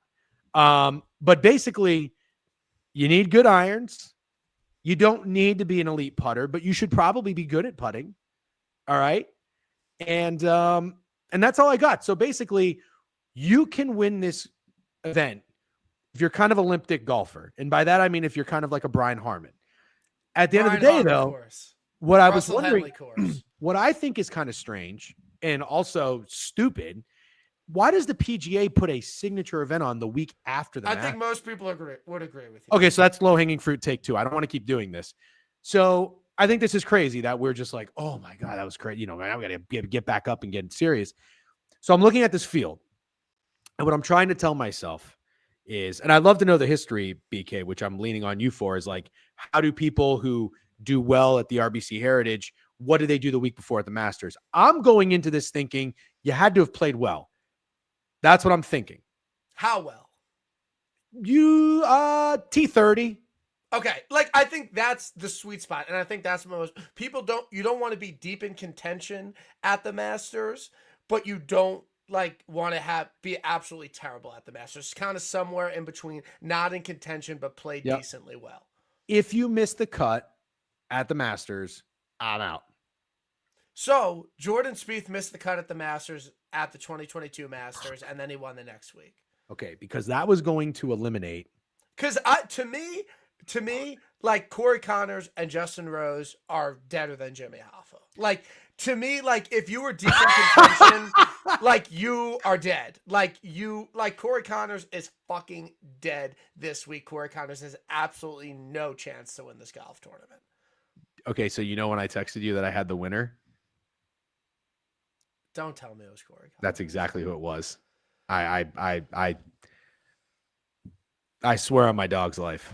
S1: But basically, you need good irons. You don't need to be an elite putter, but you should probably be good at putting. All right. And that's all I got. So basically, you can win this event if you're kind of Olympic golfer. And by that, I mean if you're kind of like a Brian Harmon. At the end of the day, though, what I was wondering, what I think is kind of strange and also stupid, why does the PGA put a signature event on the week after the match?
S2: I think most people would agree with you.
S1: Okay, so that's low-hanging fruit take two. I don't want to keep doing this. So I think this is crazy that we're just like, oh my God, that was crazy. Now we got to get back up and get serious. So I'm looking at this field. And what I'm trying to tell myself is, and I'd love to know the history, BK, which I'm leaning on you for, is like, how do people who do well at the RBC Heritage, what do they do the week before at the Masters? I'm going into this thinking you had to have played well. That's what I'm thinking.
S2: How well?
S1: You T30.
S2: Okay, like I think that's the sweet spot, and I think that's most people don't. You don't want to be deep in contention at the Masters, but you don't like want to be absolutely terrible at the Masters. Kind of somewhere in between, not in contention, but play decently well.
S1: If you miss the cut at the Masters, I'm out.
S2: So Jordan Spieth missed the cut at the Masters at the 2022 Masters, and then he won the next week.
S1: Okay, because that was going to eliminate.
S2: Because to me, like Corey Connors and Justin Rose are deader than Jimmy Hoffa. Like to me, like if you were deep in contention, like you are dead. Like Corey Connors is fucking dead this week. Corey Connors has absolutely no chance to win this golf tournament.
S1: Okay, so when I texted you that I had the winner?
S2: Don't tell me it was Corey Connors.
S1: That's exactly who it was. I swear on my dog's life.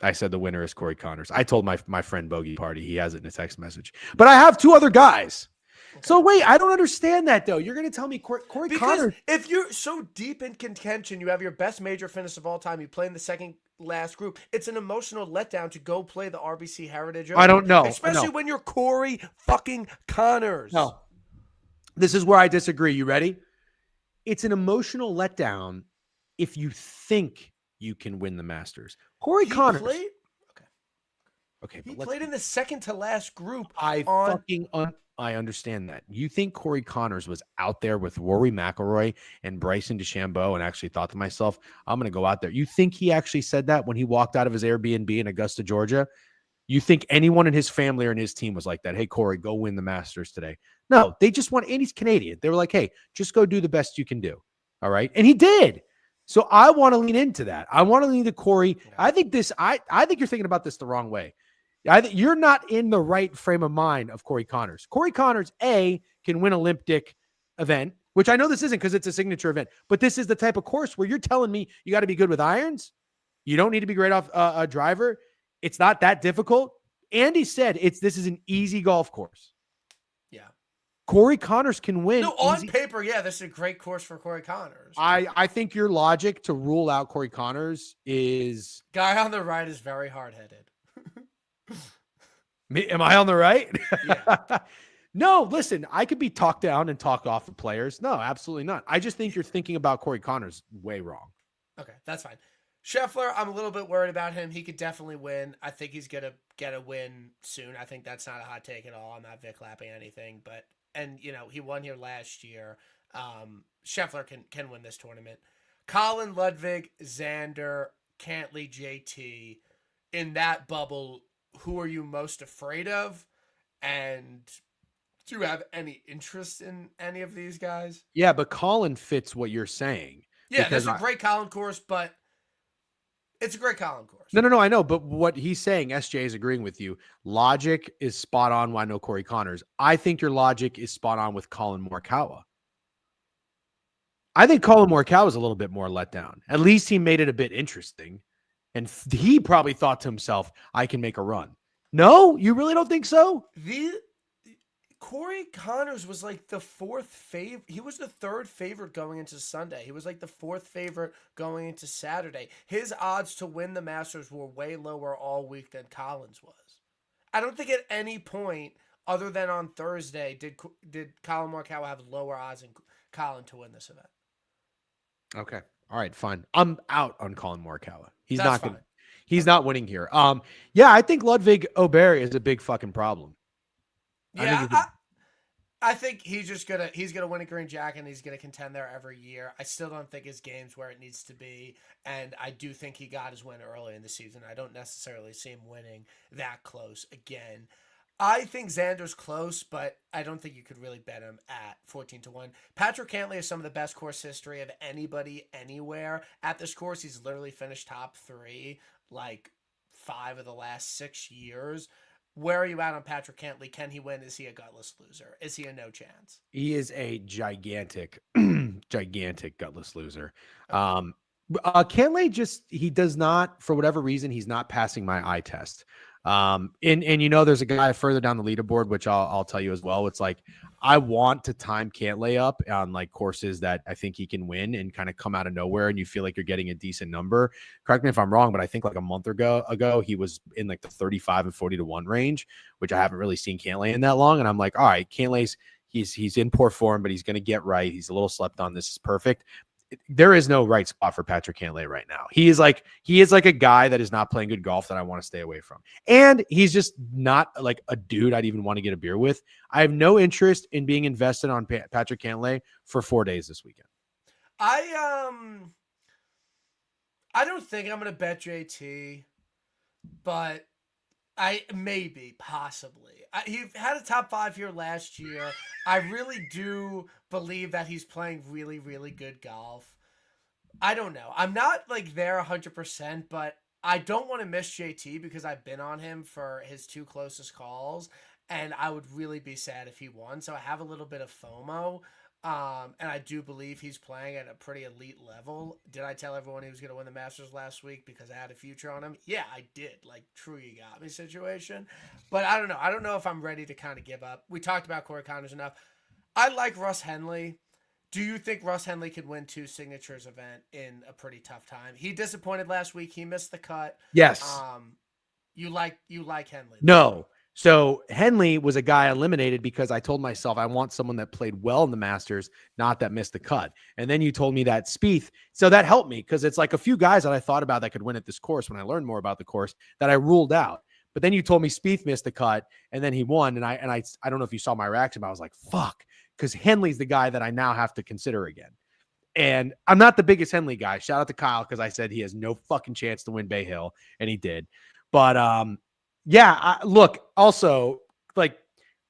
S1: I said the winner is Corey Connors. I told my friend Bogey Party. He has it in a text message. But I have two other guys. Okay. So wait, I don't understand that though. You're going to tell me Corey Connors.
S2: If you're so deep in contention, you have your best major finish of all time. You play in the second last group. It's an emotional letdown to go play the RBC Heritage.
S1: I don't know.
S2: Especially when you're Corey fucking Connors.
S1: No. This is where I disagree. You ready? It's an emotional letdown if you think you can win the Masters. Corey Connors. Okay.
S2: He played in the second to last group.
S1: I understand that. You think Corey Connors was out there with Rory McIlroy and Bryson DeChambeau and actually thought to myself, I'm going to go out there. You think he actually said that when he walked out of his Airbnb in Augusta, Georgia? You think anyone in his family or in his team was like that? Hey, Corey, go win the Masters today. No, they just want, and he's Canadian. They were like, hey, just go do the best you can do. All right. And he did. So I want to lean into that. I want to lean to Corey. Yeah. I think you're thinking about this the wrong way. You're not in the right frame of mind of Corey Connors. Corey Connors, can win Olympic event, which I know this isn't because it's a signature event, but this is the type of course where you're telling me you got to be good with irons. You don't need to be great off a driver. It's not that difficult. Andy said this is an easy golf course.
S2: Yeah.
S1: Corey Connors can win.
S2: No, on paper, yeah, this is a great course for Corey Connors.
S1: I think your logic to rule out Corey Connors is...
S2: Guy on the right is very hard-headed.
S1: Am I on the right?
S2: Yeah.
S1: No, listen, I could be talked down and talk off of players. No, absolutely not. I just think you're thinking about Corey Connors way wrong.
S2: Okay, that's fine. Scheffler, I'm a little bit worried about him. He could definitely win. I think he's going to get a win soon. I think that's not a hot take at all. I'm not Vic lapping anything, but, he won here last year. Scheffler can win this tournament. Colin, Ludwig, Xander, Cantley, JT. In that bubble, who are you most afraid of? And do you have any interest in any of these guys?
S1: Yeah, but Colin fits what you're saying.
S2: Yeah, this is a great Colin course, but it's a great Colin course.
S1: No, I know. But what he's saying, SJ is agreeing with you. Logic is spot on. Why no Corey Connors? I think your logic is spot on with Colin Morikawa. I think Colin Morikawa is a little bit more let down. At least he made it a bit interesting. And he probably thought to himself, I can make a run. No, you really don't think so?
S2: Corey Connors was like the fourth favorite. He was the third favorite going into Sunday. He was like the fourth favorite going into Saturday. His odds to win the Masters were way lower all week than Collins was. I don't think at any point, other than on Thursday, did Colin Morikawa have lower odds than Colin to win this event.
S1: Okay. All right, fine. I'm out on Colin Morikawa. He's
S2: That's
S1: not winning here. Yeah, I think Ludwig Åberg is a big fucking problem.
S2: Yeah, I think he's gonna win a green jacket and he's gonna contend there every year. I still don't think his game's where it needs to be, and I do think he got his win early in the season. I don't necessarily see him winning that close again. I think Xander's close, but I don't think you could really bet him at 14-1. Patrick Cantlay has some of the best course history of anybody anywhere at this course. He's literally finished top 3 like 5 of the last 6 years. Where are you at on Patrick Cantlay? Can he win? Is he a gutless loser? Is he a no chance?
S1: He is a gigantic gutless loser.
S2: Okay.
S1: Cantlay he does not, for whatever reason, he's not passing my eye test. And there's a guy further down the leaderboard, which I'll tell you as well. It's like I want to time Cantlay up on like courses that I think he can win and kind of come out of nowhere, and you feel like you're getting a decent number. Correct me if I'm wrong, but I think like a month ago he was in like the 35 and 40 to 1 range, which I haven't really seen Cantlay in that long. And I'm like, all right, Cantlay's he's in poor form, but he's going to get right. He's a little slept on. This is perfect. There is no right spot for Patrick Cantlay right now. He is like a guy that is not playing good golf that I want to stay away from. And he's just not like a dude I'd even want to get a beer with. I have no interest in being invested on Patrick Cantlay for 4 days this weekend.
S2: I don't think I'm going to bet JT, but possibly. He had a top 5 here last year. I really do believe that he's playing really, really good golf. I don't know. I'm not like there 100%, but I don't want to miss JT because I've been on him for his 2 closest calls, and I would really be sad if he won. So I have a little bit of FOMO. And I do believe he's playing at a pretty elite level. Did I tell everyone he was going to win the Masters last week because I had a future on him? Yeah, I did. Like, true you got me situation. But I don't know. I don't know if I'm ready to kind of give up. We talked about Corey Connors enough. I like Russ Henley. Do you think Russ Henley could win 2 signatures event in a pretty tough time? He disappointed last week. He missed the cut.
S1: Yes.
S2: You like Henley?
S1: No. So Henley was a guy eliminated because I told myself I want someone that played well in the Masters, not that missed the cut. And then you told me that Spieth. So that helped me because it's like a few guys that I thought about that could win at this course when I learned more about the course that I ruled out. But then you told me Spieth missed the cut and then he won. And I don't know if you saw my reaction, but I was like, fuck, because Henley's the guy that I now have to consider again. And I'm not the biggest Henley guy. Shout out to Kyle because I said he has no fucking chance to win Bay Hill, and he did. But yeah, look, also, like,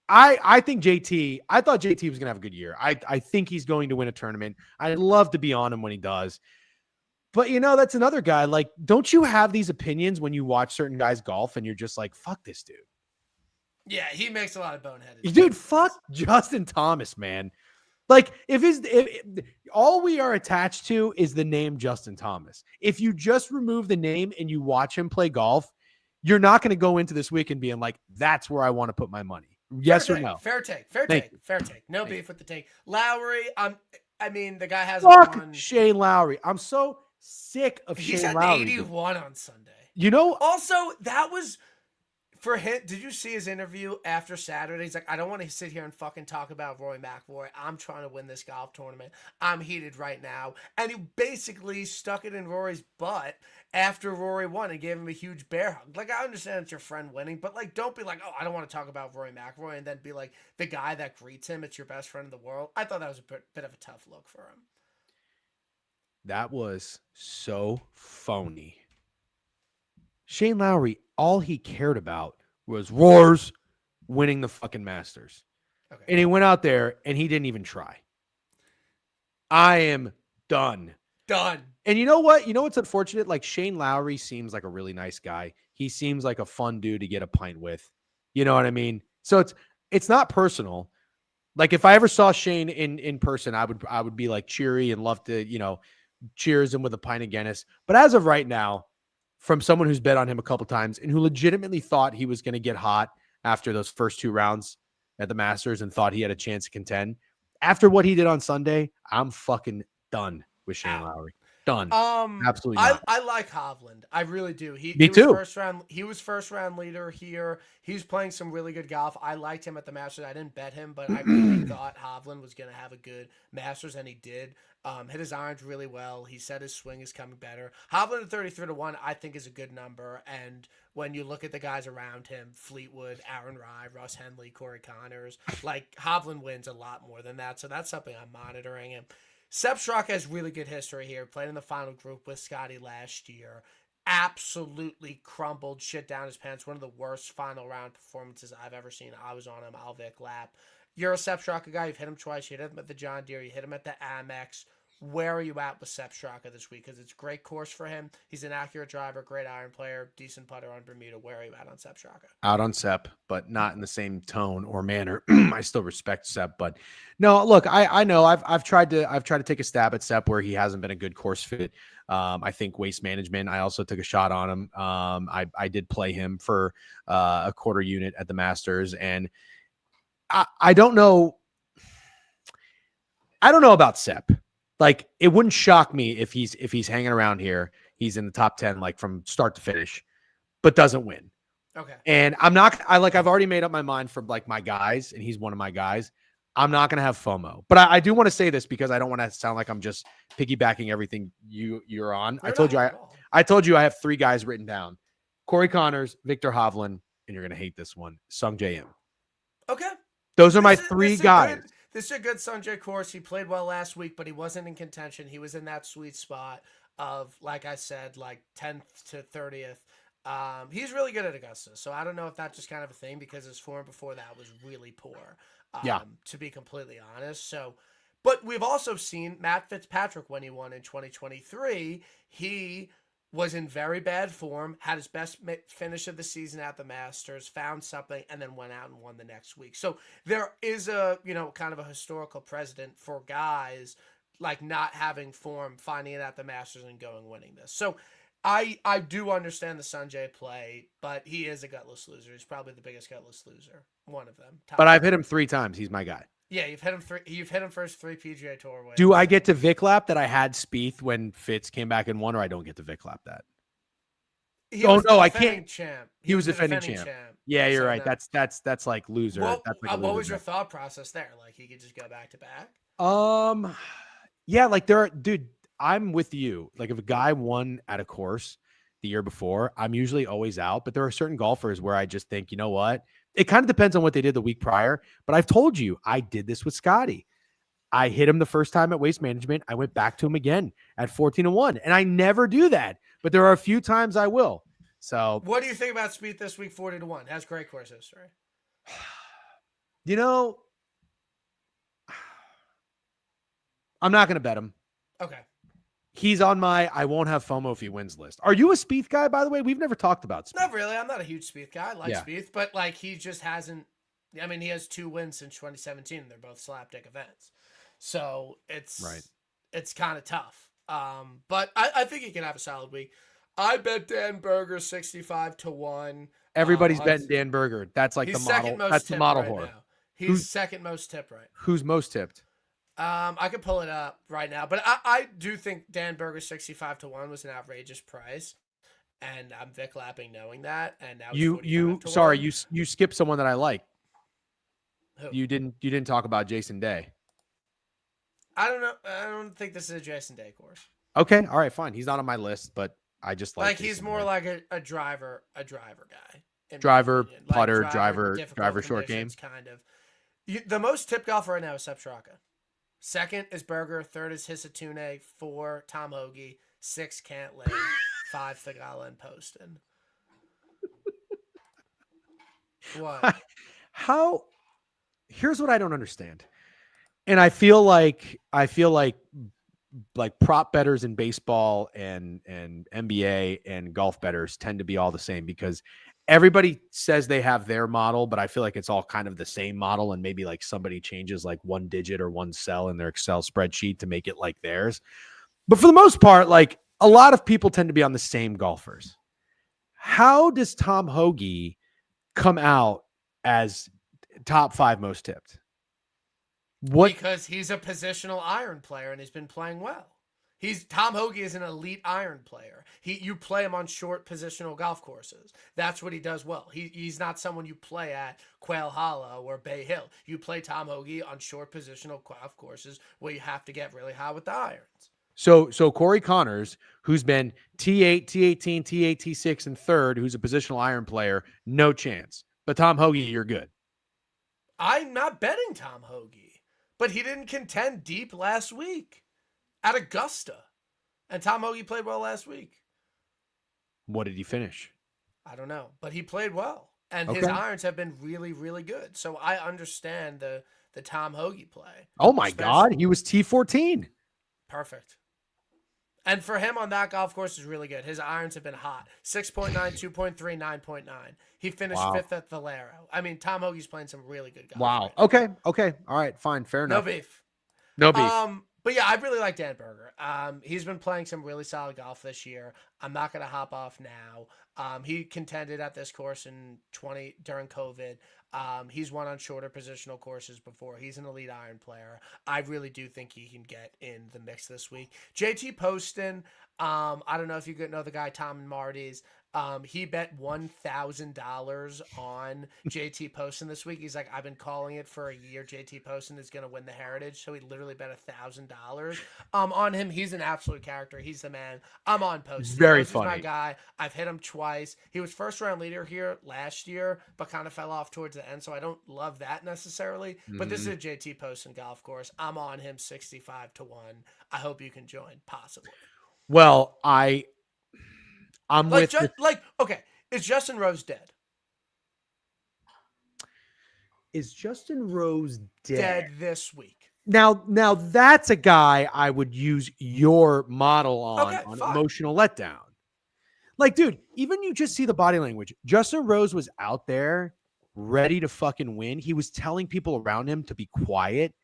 S1: I think JT, I thought JT was going to have a good year. I think he's going to win a tournament. I'd love to be on him when he does. But, that's another guy. Like, don't you have these opinions when you watch certain guys golf and you're just like, fuck this dude?
S2: Yeah, he makes a lot of boneheaded.
S1: Dude, fuck Justin Thomas, man. Like, if all we are attached to is the name Justin Thomas. If you just remove the name and you watch him play golf, you're not going to go into this weekend being like, that's where I want to put my money. Yes or no?
S2: Fair take. No beef with the take. Lowry, the guy hasn't won.
S1: Shane Lowry. I'm so sick of Shane Lowry.
S2: He's at 81 on Sunday.
S1: Also,
S2: that was for him. Did you see his interview after Saturday? He's like, I don't want to sit here and fucking talk about Rory McIlroy. I'm trying to win this golf tournament. I'm heated right now. And he basically stuck it in Rory's butt after Rory won and gave him a huge bear hug. Like, I understand it's your friend winning, but like, don't be like, oh, I don't want to talk about Rory McIlroy, and then be like the guy that greets him. It's your best friend in the world. I thought that was a bit of a tough look for him.
S1: That was so phony. Shane Lowry, all he cared about was Roars winning the fucking Masters. Okay. And he went out there and he didn't even try. I am done. And you know what? You know what's unfortunate? Like, Shane Lowry seems like a really nice guy. He seems like a fun dude to get a pint with. You know what I mean? So it's not personal. Like, if I ever saw Shane in person, I would be like cheery and love to, cheers him with a pint of Guinness. But as of right now, from someone who's bet on him a couple times and who legitimately thought he was going to get hot after those first 2 rounds at the Masters and thought he had a chance to contend, after what he did on Sunday, I'm fucking done with Shane Lowry. Done. Absolutely not.
S2: I like Hovland. I really do.
S1: Me too.
S2: He was first round leader here. He's playing some really good golf. I liked him at the Masters. I didn't bet him, but I really thought Hovland was going to have a good Masters, and he did. Hit his irons really well. He said his swing is coming better. Hovland at 33 to 1, I think, is a good number. And when you look at the guys around him, Fleetwood, Aaron Rye, Russ Henley, Corey Connors, like, Hovland wins a lot more than that. So that's something I'm monitoring. And Sepp Straka has really good history here. Played in the final group with Scotty last year. Absolutely crumbled shit down his pants. One of the worst final round performances I've ever seen. I was on him. Alvic lap. You're a Sepp Straka guy. You've hit him twice. You hit him at the John Deere. You hit him at the Amex. Where are you at with Sepp Straka this week? Because it's a great course for him. He's an accurate driver, great iron player, decent putter on Bermuda. Where are you at on Sepp Straka?
S1: Out on Sepp, but not in the same tone or manner. I still respect Sepp, but no, look, I know I've tried to take a stab at Sepp where he hasn't been a good course fit. I think Waste Management, I also took a shot on him. I did play him for a quarter unit at the Masters, and I don't know. I don't know about Sepp. Like, it wouldn't shock me if he's hanging around here. He's in the top 10, like from start to finish, but doesn't win.
S2: Okay.
S1: And I've already made up my mind for like my guys, and he's one of my guys. I'm not going to have FOMO, but I do want to say this because I don't want to sound like I'm just piggybacking everything you're on. I told you I have 3 guys written down: Corey Connors, Viktor Hovland, and you're going to hate this one, Sungjae Im.
S2: Okay.
S1: Those are my 3 guys.
S2: This is a good Sungjae course. He played well last week, but he wasn't in contention. He was in that sweet spot of, like I said, like 10th to 30th. He's really good at Augusta, so I don't know if that's just kind of a thing because his form before that was really poor. To be completely honest. So, but we've also seen Matt Fitzpatrick when he won in 2023. He was in very bad form, had his best finish of the season at the Masters, found something, and then went out and won the next week. So there is a, kind of a historical precedent for guys like not having form, finding it at the Masters and winning this. So I do understand the Sungjae play, but he is a gutless loser. He's probably the biggest gutless loser. One of them.
S1: But I've hit him 3 times. He's my guy.
S2: Yeah, you've hit him for his 3 PGA Tour wins.
S1: Do I get to Vic Lap that I had Spieth when Fitz came back and won, or I don't get to Vic Lap that? I can't.
S2: Champ.
S1: He was defending champ. Yeah, you're right. No. That's like loser.
S2: Well,
S1: that's like
S2: what was your thought process there? Like he could just go back to back?
S1: Yeah, like dude, I'm with you. Like if a guy won at a course the year before, I'm usually always out. But there are certain golfers where I just think, you know what? It kind of depends on what they did the week prior. But I've told you, I did this with Scotty. I hit him the first time at Waste Management. I went back to him again at 14-1. And I never do that. But there are a few times I will. So
S2: what do you think about Spieth this week, 40-1? Has great course history.
S1: I'm not going to bet him.
S2: Okay.
S1: He's on my I won't have FOMO if he wins list. Are you a Spieth guy, by the way? We've never talked about Spieth.
S2: Not really. I'm not a huge Spieth guy. I like Spieth, but like he just hasn't. I mean, he has 2 wins since 2017. They're both slapdick events, so it's kind of tough. But I think he can have a solid week. I bet Dan Berger 65-1.
S1: Everybody's betting Dan Berger. That's like the model. That's the model
S2: right
S1: whore.
S2: Now. He's second most tipped right.
S1: Who's most tipped?
S2: I could pull it up right now, but I do think Dan Berger 65-1 was an outrageous price, and I'm Vic lapping knowing that. And now
S1: you skipped someone that I like.
S2: Who?
S1: You didn't talk about Jason Day.
S2: I don't know. I don't think this is a Jason Day course.
S1: Okay, all right, fine. He's not on my list, but I just like
S2: he's
S1: Jason
S2: more
S1: Day.
S2: like a driver guy.
S1: Driver, putter,
S2: like
S1: driver short game.
S2: Kind of. The most tipped golfer right now is Sepp Straka. Second is Berger. Third is Hisatune. 4, Tom Hoagie. 6, Cantlay. 5, Thigala and Poston. What?
S1: Here's what I don't understand. And I feel like prop bettors in baseball and NBA and golf bettors tend to be all the same because everybody says they have their model, but I feel like it's all kind of the same model. And maybe like somebody changes like 1 digit or 1 cell in their Excel spreadsheet to make it like theirs. But for the most part, like a lot of people tend to be on the same golfers. How does Tom Hoagie come out as top 5 most tipped?
S2: Because he's a positional iron player and he's been playing well. Tom Hoagie is an elite iron player. You play him on short positional golf courses. That's what he does well. He's not someone you play at Quail Hollow or Bay Hill. You play Tom Hoagie on short positional golf courses where you have to get really high with the irons.
S1: So Corey Connors, who's been T8, T18, T8, T6, and third, who's a positional iron player, no chance. But Tom Hoagie, you're good.
S2: I'm not betting Tom Hoagie, but he didn't contend deep last week at Augusta. And Tom Hoagie played well last week.
S1: What did he finish?
S2: I don't know, but he played well. And his irons have been really, really good. So I understand the Tom Hoagie play.
S1: Oh, my God. He was T14.
S2: Perfect. And for him on that golf course is really good. His irons have been hot. 6.9, 2.3, 9.9. He finished fifth at Valero. I mean, Tom Hoagie's playing some really good golf.
S1: Wow.
S2: Right now.
S1: Okay. All right. Fine. Fair enough.
S2: No beef.
S1: No beef.
S2: But yeah, I really like Dan Berger. He's been playing some really solid golf this year. I'm not going to hop off now. He contended at this course during COVID. He's won on shorter positional courses before. He's an elite iron player. I really do think he can get in the mix this week. JT Poston, I don't know if you know the guy Tom and Marty's. He bet $1,000 on JT Poston this week. He's like, I've been calling it for a year. JT Poston is going to win the Heritage. So he literally bet $1,000 on him. He's an absolute character. He's the man. I'm on Poston.
S1: Very
S2: Poston's
S1: funny.
S2: my guy. I've hit him twice. He was first round leader here last year, but kind of fell off towards the end. So I don't love that necessarily. But this is a JT Poston golf course. I'm on him 65-1. I hope you can join, possibly.
S1: Well, I'm
S2: like, okay, is Justin Rose dead?
S1: Is Justin Rose
S2: dead this week?
S1: Now that's a guy I would use your model on emotional letdown. Like, dude, even you just see the body language. Justin Rose was out there ready to fucking win. He was telling people around him to be quiet.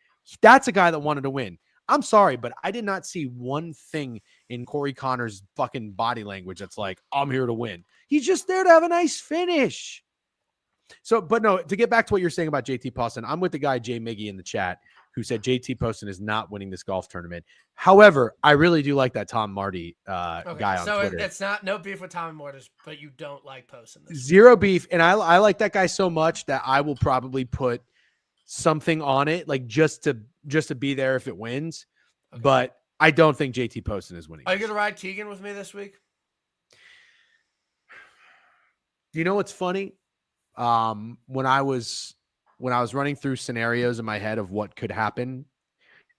S1: That's a guy that wanted to win. I'm sorry, but I did not see one thing in Corey Connors' fucking body language that's like, I'm here to win. He's just there to have a nice finish. So, but no, to get back to what you're saying about JT Poston, I'm with the guy Jay Miggy in the chat who said JT Poston is not winning this golf tournament. However, I really do like that Tom Marty guy on Twitter.
S2: So it's no beef with Tom and Mortis, but you don't like Poston.
S1: Zero beef. And I like that guy so much that I will probably put something on it, like just to be there if it wins. Okay. But I don't think JT Poston is winning.
S2: Are you going to ride Keegan with me this week?
S1: You know what's funny? When I was running through scenarios in my head of what could happen.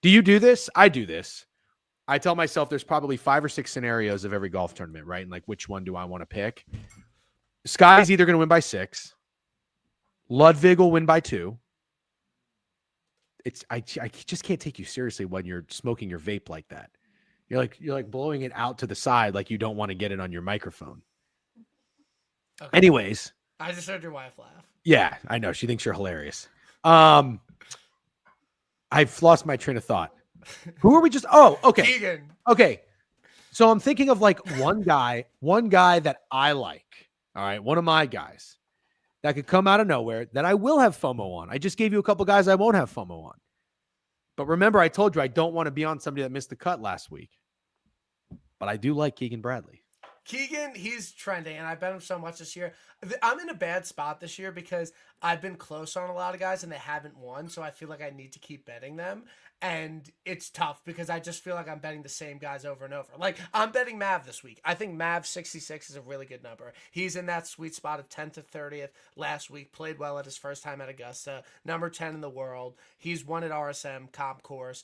S1: Do you do this? I do this. I tell myself there's probably 5 or 6 scenarios of every golf tournament, right? And like, which one do I want to pick? Sky's either going to win by 6. Ludwig will win by 2. I just can't take you seriously when you're smoking your vape like that. You're like blowing it out to the side like you don't want to get it on your microphone. Okay. Anyways.
S2: I just heard your wife laugh.
S1: Yeah, I know. She thinks you're hilarious. I've lost my train of thought. Who are we just? Oh, okay.
S2: Keegan.
S1: Okay. So I'm thinking of like one guy that I like. All right. One of my guys that could come out of nowhere that I will have FOMO on. I just gave you a couple guys I won't have FOMO on. But remember, I told you I don't want to be on somebody that missed the cut last week. But I do like Keegan Bradley.
S2: Keegan, he's trending, and I bet him so much this year. I'm in a bad spot this year because I've been close on a lot of guys, and they haven't won, so I feel like I need to keep betting them. And it's tough because I just feel like I'm betting the same guys over and over. Like, I'm betting Mav this week. I think Mav 66 is a really good number. He's in that sweet spot of 10th to 30th last week. Played well at his first time at Augusta. Number 10 in the world. He's won at RSM comp course.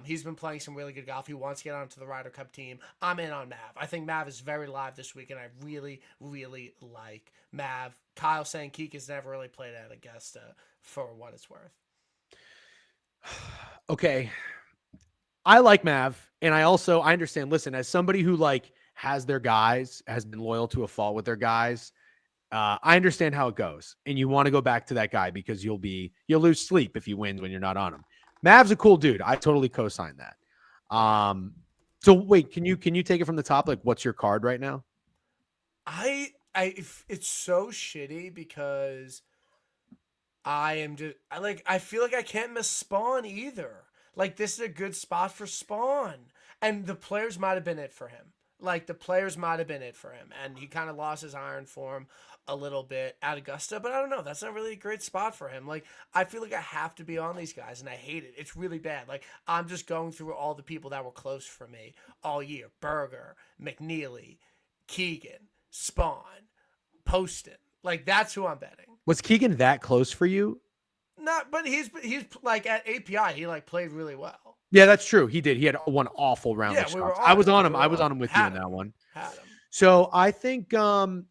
S2: He's been playing some really good golf. He wants to get onto the Ryder Cup team. I'm in on Mav. I think Mav is very live this week, and I really, really like Mav. Kyle saying Keek has never really played at Augusta for what it's worth.
S1: Okay. I like Mav, and I understand, listen, as somebody who like has their guys, has been loyal to a fault with their guys, I understand how it goes, and you want to go back to that guy because you'll lose sleep if he wins when you're not on him. Mav's a cool dude. I totally co-sign that. So wait, can you take it from the top? Like, what's your card right now?
S2: It's so shitty because I feel like I can't miss Spawn either. Like, this is a good spot for Spawn, and the players might have been it for him. And he kind of lost his iron form a little bit at Augusta, but I don't know. That's not really a great spot for him. Like, I feel like I have to be on these guys, and I hate it. It's really bad. Like, I'm just going through all the people that were close for me all year. Berger, McNeely, Keegan, Spawn, Poston. Like, that's who I'm betting.
S1: Was Keegan that close for you?
S2: Not, but he's like at API, he like played really well.
S1: Yeah, that's true. He did. He had one awful round.
S2: Yeah,
S1: I was on him. I was on him with you in that one.
S2: Had him.
S1: So I think,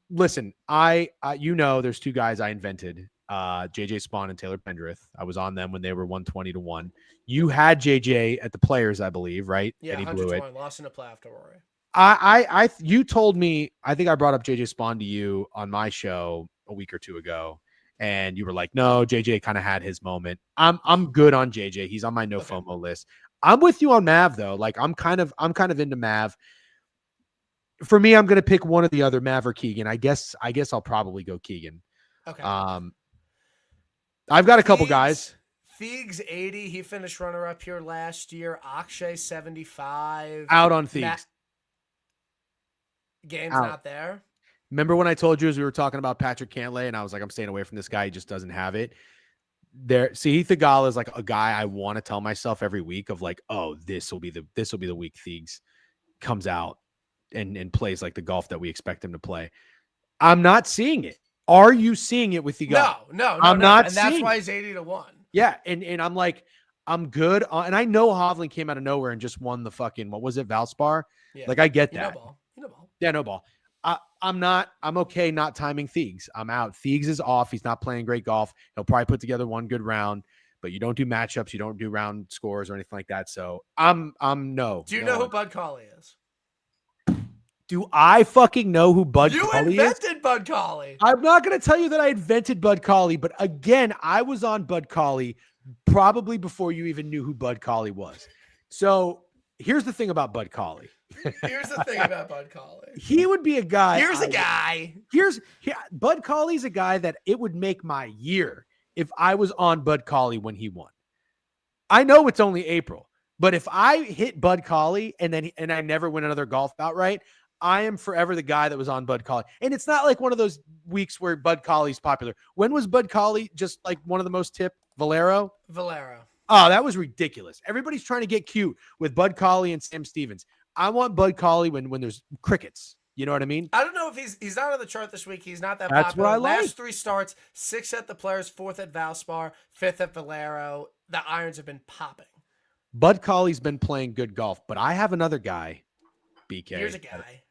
S1: listen, I there's 2 guys I invented JJ Spawn and Taylor Pendrith. I was on them when they were 120-1. You had JJ at the Players, I believe, right?
S2: Yeah,
S1: and he blew it.
S2: Lost in a playoff to Rory.
S1: You told me, I think I brought up JJ Spawn to you on my show a week or two ago, and you were like, no, JJ kind of had his moment. I'm good on JJ. He's on my no FOMO list. I'm with you on Mav though. Like I'm kind of into Mav. For me, I'm gonna pick one or the other, Mav or Keegan. I guess I'll probably go Keegan.
S2: Okay.
S1: I've got a couple guys.
S2: Thiegs 80. He finished runner up here last year. Akshay 75.
S1: Out on Thiegs.
S2: Game's not there.
S1: Remember when I told you as we were talking about Patrick Cantlay, and I was like, I'm staying away from this guy. He just doesn't have it. Sahith Theegala is like a guy I want to tell myself every week of like, oh, this will be the week Thiegs comes out and plays like the golf that we expect him to play. I'm not seeing it. Are you seeing it with Theegala?
S2: No.
S1: I'm not,
S2: and that's why he's 80-1.
S1: Yeah, and I'm like, I'm good. And I know Hovland came out of nowhere and just won the fucking, what was it, Valspar? Yeah. Like I get that.
S2: No ball.
S1: Yeah, no ball. I'm okay not timing Thiegs. I'm out. Thiegs is off. He's not playing great golf. He'll probably put together one good round, but you don't do matchups. You don't do round scores or anything like that. So I'm no.
S2: Do you know who Bud Cauley is?
S1: Do I fucking know who Bud Cauley is?
S2: You invented Bud Cauley.
S1: I'm not going to tell you that I invented Bud Cauley, but again, I was on Bud Cauley probably before you even knew who Bud Cauley was. So here's the thing about Bud Cauley. He would be a guy. Bud Cauley's a guy that it would make my year if I was on Bud Cauley when he won. I know it's only April, but if I hit Bud Cauley and I never win another golf bout, right? I am forever the guy that was on Bud Cauley. And it's not like one of those weeks where Bud Cauley's popular. When was Bud Cauley just like one of the most tipped? Valero. Oh, that was ridiculous. Everybody's trying to get cute with Bud Cauley and Sam Stevens. I want Bud Cauley when there's crickets. You know what I mean?
S2: I don't know if he's not on the chart this week. He's not that
S1: That's
S2: popular.
S1: What I like.
S2: Last 3 starts, 6 at the Players, 4th at Valspar, 5th at Valero. The irons have been popping.
S1: Bud Cauley's been playing good golf, but I have another guy, BK.
S2: Here's a guy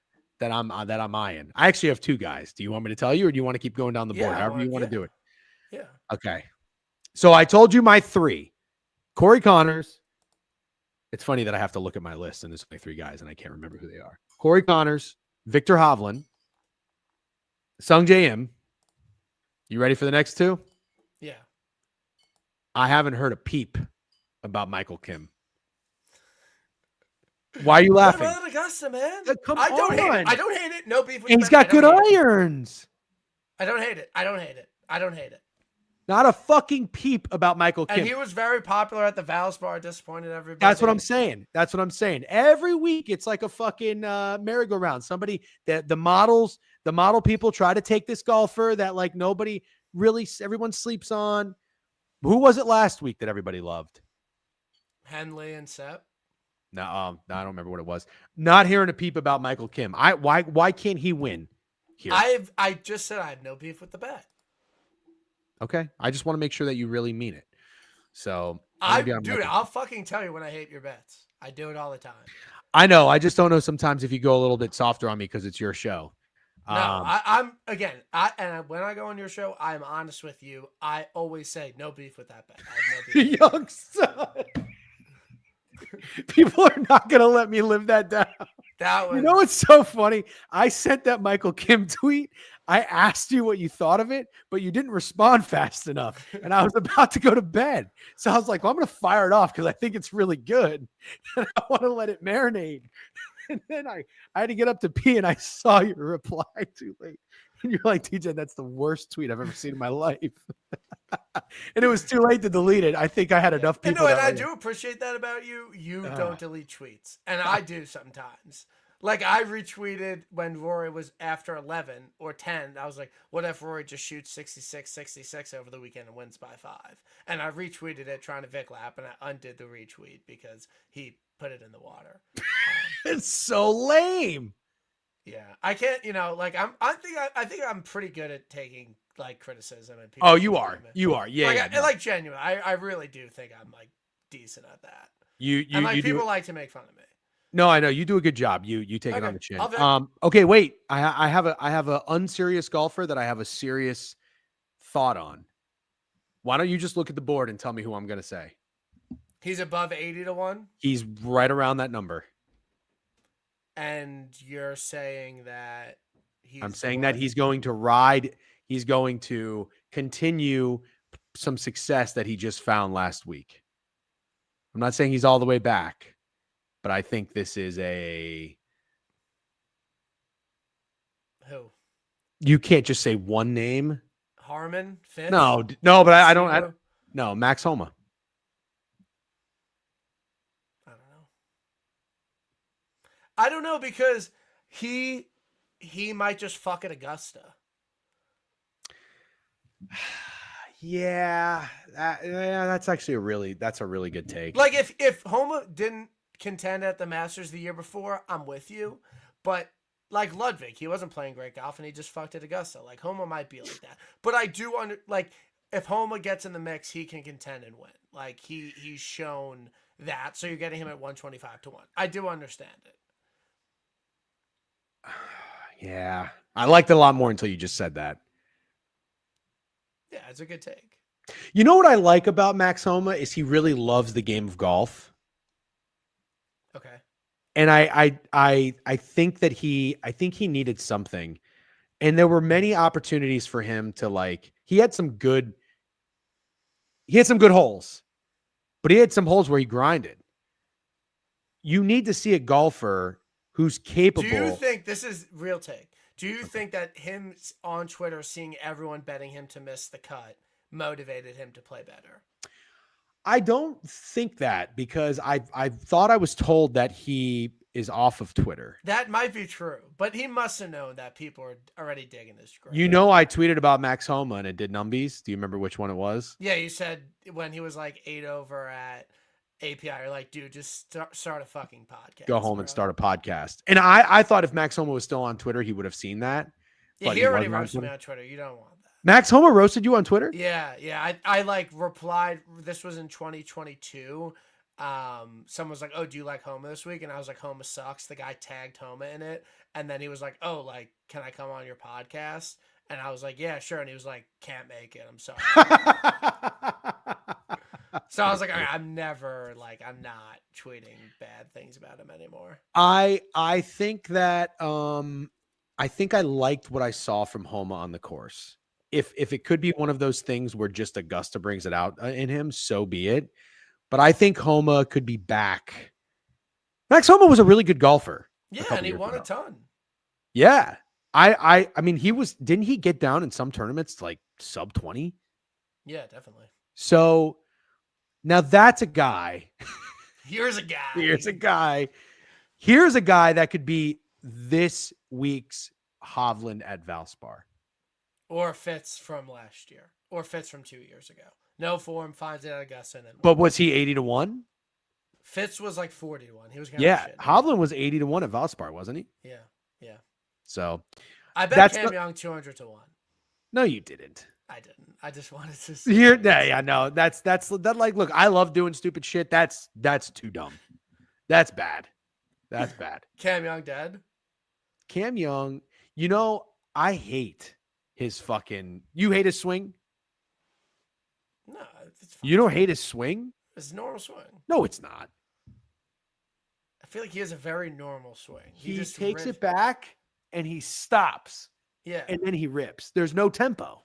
S1: that I'm eyeing. I actually have 2 guys. Do you want me to tell you, or do you want to keep going down the board? However you want to do it.
S2: Yeah.
S1: Okay. So I told you my 3. Cory Connors. It's funny that I have to look at my list and there's only 3 guys and I can't remember who they are. Cory Connors, Viktor Hovland, Sungjae Im. You ready for the next 2?
S2: Yeah.
S1: I haven't heard a peep about Michael Kim. Why are you laughing?
S2: Augusta, man.
S1: I
S2: don't hate it. No beef with
S1: and he's got good irons.
S2: I don't hate it.
S1: Not a fucking peep about Michael Kim.
S2: And he was very popular at the Valspar, disappointed everybody.
S1: That's what I'm saying. Every week it's like a fucking merry-go-round. Somebody that the model people try to take this golfer that like everyone sleeps on. Who was it last week that everybody loved?
S2: Henley and Sepp.
S1: No, I don't remember what it was. Not hearing a peep about Michael Kim. Why can't he win here?
S2: I just said I have no beef with the bet.
S1: Okay. I just want to make sure that you really mean it. So,
S2: I'll fucking tell you when I hate your bets. I do it all the time.
S1: I know. I just don't know sometimes if you go a little bit softer on me because it's your show.
S2: No, when I go on your show, I'm honest with you. I always say no beef with that bet. I have no beef.
S1: Young son. People are not going to let me live that down. You know what's so funny? I sent that Michael Kim tweet. I asked you what you thought of it, but you didn't respond fast enough. And I was about to go to bed. So I was like, well, I'm going to fire it off because I think it's really good. And I want to let it marinate. And then I had to get up to pee and I saw your reply too late. And you're like, TJ, that's the worst tweet I've ever seen in my life. And it was too late to delete it. I think I had enough people.
S2: And I do appreciate that about you. You don't delete tweets. And I do sometimes. Like I retweeted when Rory was after 11 or 10. I was like, what if Rory just shoots 66 over the weekend and wins by 5? And I retweeted it trying to Vic lap and I undid the retweet because he put it in the water.
S1: It's so lame.
S2: Yeah. I can't, I think I'm pretty good at taking like criticism and people.
S1: Oh, you are. Yeah.
S2: Like genuine. I really do think I'm like decent at that. People like to make fun of me.
S1: No, I know you do a good job. You take it on the chin. Okay, wait. I have a unserious golfer that I have a serious thought on. Why don't you just look at the board and tell me who I'm going to say?
S2: He's above 80-1?
S1: He's right around that number.
S2: And you're saying that
S1: I'm saying that he's going to ride. He's going to continue some success that he just found last week. I'm not saying he's all the way back, but I think this is a...
S2: Who?
S1: You can't just say one name.
S2: Harmon? Fitz?
S1: No, but I don't. No, Max Homa.
S2: I don't know because he might just fuck at Augusta.
S1: Yeah, that's actually a really good take.
S2: Like if Homa didn't contend at the Masters the year before, I'm with you. But like Ludwig, he wasn't playing great golf and he just fucked at Augusta. Like Homa might be like that. But I do if Homa gets in the mix, he can contend and win. Like he's shown that. So you're getting him at 125-1. I do understand it.
S1: Yeah, I liked it a lot more until you just said that.
S2: Yeah, it's a good take.
S1: You know what I like about Max Homa is he really loves the game of golf.
S2: Okay.
S1: And I think that he needed something. And there were many opportunities for him to he had some good holes, but he had some holes where he grinded. You need to see a golfer who's capable.
S2: Do you think this is real take? Do you think that him on Twitter seeing everyone betting him to miss the cut motivated him to play better?
S1: I don't think that because I thought I was told that he is off of Twitter.
S2: That might be true, but he must have known that people are already digging this. Grade.
S1: You know, I tweeted about Max Homa and it did numbies. Do you remember which one it was?
S2: Yeah, you said when he was 8 over at API, you're like, dude, just start a fucking podcast.
S1: Go home and start a podcast. And I thought if Max Homa was still on Twitter, he would have seen that.
S2: Yeah, he already roasted me on Twitter. You don't want that.
S1: Max Homa roasted you on Twitter?
S2: Yeah. I replied. This was in 2022. Someone was like, "Oh, do you like Homa this week?" And I was like, "Homa sucks." The guy tagged Homa in it, and then he was like, "Oh, can I come on your podcast?" And I was like, "Yeah, sure." And he was like, "Can't make it. I'm sorry." So I was like, all right, I'm not tweeting bad things about him anymore.
S1: I think that I think I liked what I saw from Homa on the course. If it could be one of those things where just Augusta brings it out in him, so be it. But I think Homa could be back. Max Homa was a really good golfer.
S2: Yeah, and he won a ton.
S1: Yeah. I mean, didn't he get down in some tournaments sub 20?
S2: Yeah, definitely.
S1: So now that's a guy.
S2: Here's a guy.
S1: Here's a guy that could be this week's Hovland at Valspar.
S2: Or Fitz from last year. Or Fitz from 2 years ago. No form, finds it at Augusta. And then
S1: but was he 80-1?
S2: Fitz was 40-1. He was
S1: Hovland was 80-1 at Valspar, wasn't he?
S2: Yeah.
S1: So
S2: I bet Cam Young 200-1.
S1: No, you didn't.
S2: I didn't. I just wanted to see.
S1: Yeah, no. That's look, I love doing stupid shit. That's too dumb. That's bad.
S2: Cam Young dead?
S1: Cam Young, I hate his you hate his swing?
S2: No, it's fine.
S1: You don't hate his swing?
S2: It's a normal swing.
S1: No, it's not.
S2: I feel like he has a very normal swing.
S1: He just takes it back and he stops.
S2: Yeah.
S1: And then he rips. There's no tempo.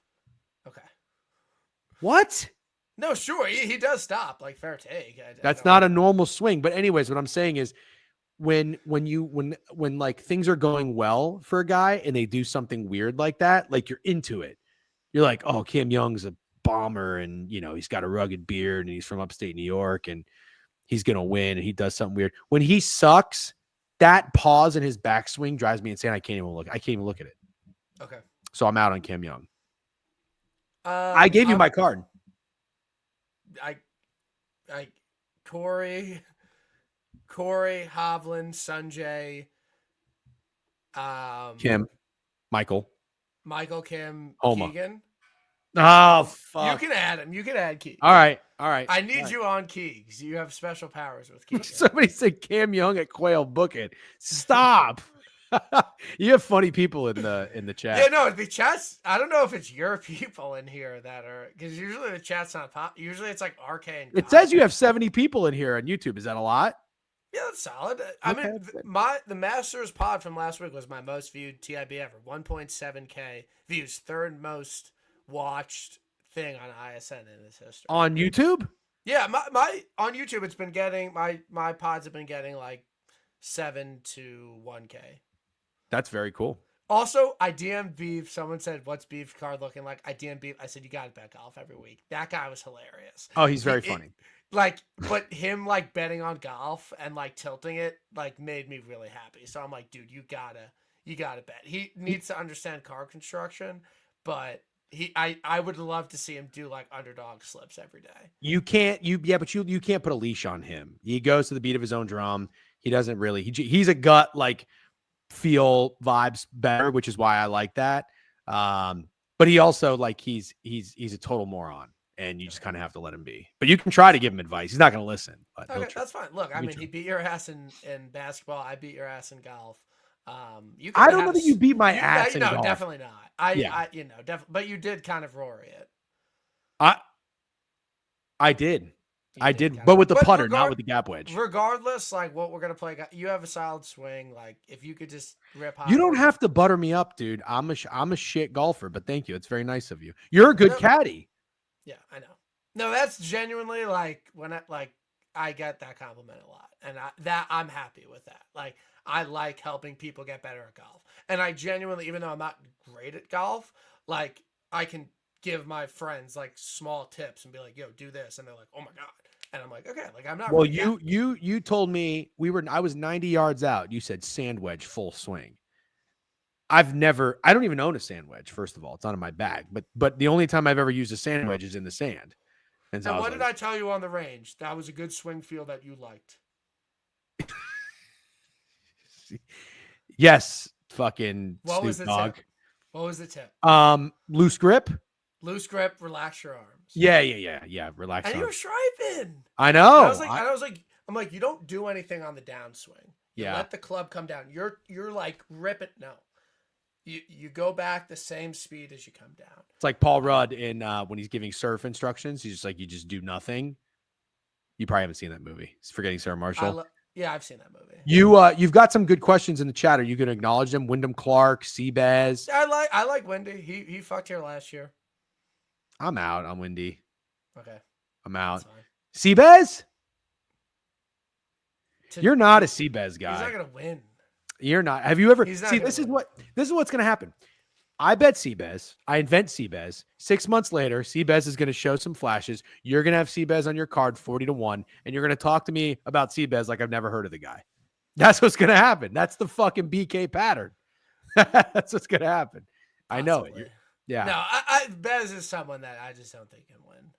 S2: Okay.
S1: What?
S2: No, sure. He does stop. Fair take.
S1: That's not a normal swing. But anyways, what I'm saying is when things are going well for a guy and they do something weird like that, you're into it. You're like, oh, Cam Young's a bomber and, he's got a rugged beard and he's from upstate New York and he's going to win and he does something weird. When he sucks, that pause in his backswing drives me insane. I can't even look at it.
S2: Okay.
S1: So I'm out on Cam Young. I gave you my card.
S2: Cory, Hovland, Sungjae,
S1: Michael,
S2: Kim,
S1: Homa.
S2: Keegan.
S1: Oh, fuck.
S2: You can add him. You can add Keegan.
S1: All right.
S2: I need you on Keegs. You have special powers with Keegan.
S1: Somebody said Cam Young at Quail. Book it. Stop. You have funny people in the chat.
S2: Yeah, no, the chat's. I don't know if it's your people in here that are, because usually the chat's not pop. Usually it's like RK and.
S1: It says you have 70 people in here on YouTube. Is that a lot?
S2: Yeah, that's solid. I mean, the Masters pod from last week was my most viewed TIB ever. 1.7K views, third most watched thing on ISN in this history.
S1: On YouTube?
S2: Yeah, my on YouTube it's been getting my pods have been getting like 7 to 1K.
S1: That's very cool.
S2: Also, I DM'd Beef. Someone said, "What's Beef's card looking like?" I DM'd Beef. I said, "You got to bet golf every week." That guy was hilarious.
S1: Oh, he's very funny.
S2: But him like betting on golf and like tilting it like made me really happy. So I'm like, dude, you gotta bet. He needs to understand car construction, but I would love to see him do like underdog slips every day.
S1: You can't put a leash on him. He goes to the beat of his own drum. He doesn't really. He's a gut like feel vibes better, which is why I like that. But he also like he's a total moron. And you just kind of have to let him be. But you can try to give him advice. He's not going to listen. But
S2: okay, that's fine. Look, I mean, he beat your ass in basketball. I beat your ass in golf.
S1: I don't know that you beat my ass in golf.
S2: No, definitely not. I but you did kind of Rory it.
S1: I did. But with the putter, not with the gap wedge.
S2: Regardless, like what we're going to play, you have a solid swing. Like if you could just rip high.
S1: You don't have to butter me up, dude. I'm a shit golfer, but thank you. It's very nice of you. You're a good caddy.
S2: Yeah, I know. No, that's genuinely like when I get that compliment a lot, and I'm happy with that. Like I like helping people get better at golf, and I genuinely, even though I'm not great at golf, like I can give my friends like small tips and be like, "Yo, do this," and they're like, "Oh my god," and I'm like, "Okay, like I'm not."
S1: Well, you told me I was 90 yards out. You said sand wedge full swing. I don't even own a sand wedge. First of all, it's not in my bag. But the only time I've ever used a sand wedge is in the sand.
S2: And so what did I tell you on the range? That was a good swing feel that you liked.
S1: Yes, fucking
S2: what was the
S1: dog.
S2: Tip? What was the tip?
S1: Loose grip.
S2: Loose grip. Relax your arms.
S1: Yeah. Relax.
S2: And you were striping.
S1: I know.
S2: I'm like, you don't do anything on the downswing. You let the club come down. You're like rip it. No. You go back the same speed as you come down.
S1: It's like Paul Rudd in when he's giving surf instructions. He's just like, you just do nothing. You probably haven't seen that movie. It's Forgetting Sarah Marshall.
S2: Yeah, I've seen that movie.
S1: You've got some good questions in the chat. Are you going to acknowledge them? Wyndham Clark, Seabass.
S2: I like Wendy. He fucked here last year.
S1: I'm out on Wendy.
S2: Okay.
S1: I'm out. Seabass? You're not a Seabass guy.
S2: He's not going to win.
S1: You're not. Have you ever see? This is what's going to happen. I bet Seabass. I invent Seabass. 6 months later, Seabass is going to show some flashes. You're going to have Seabass on your card 40-1, and you're going to talk to me about Seabass like I've never heard of the guy. That's what's going to happen. That's the fucking BK pattern. That's what's going to happen. Possibly. I know it. Yeah.
S2: No, Bez is someone that I just don't think can win.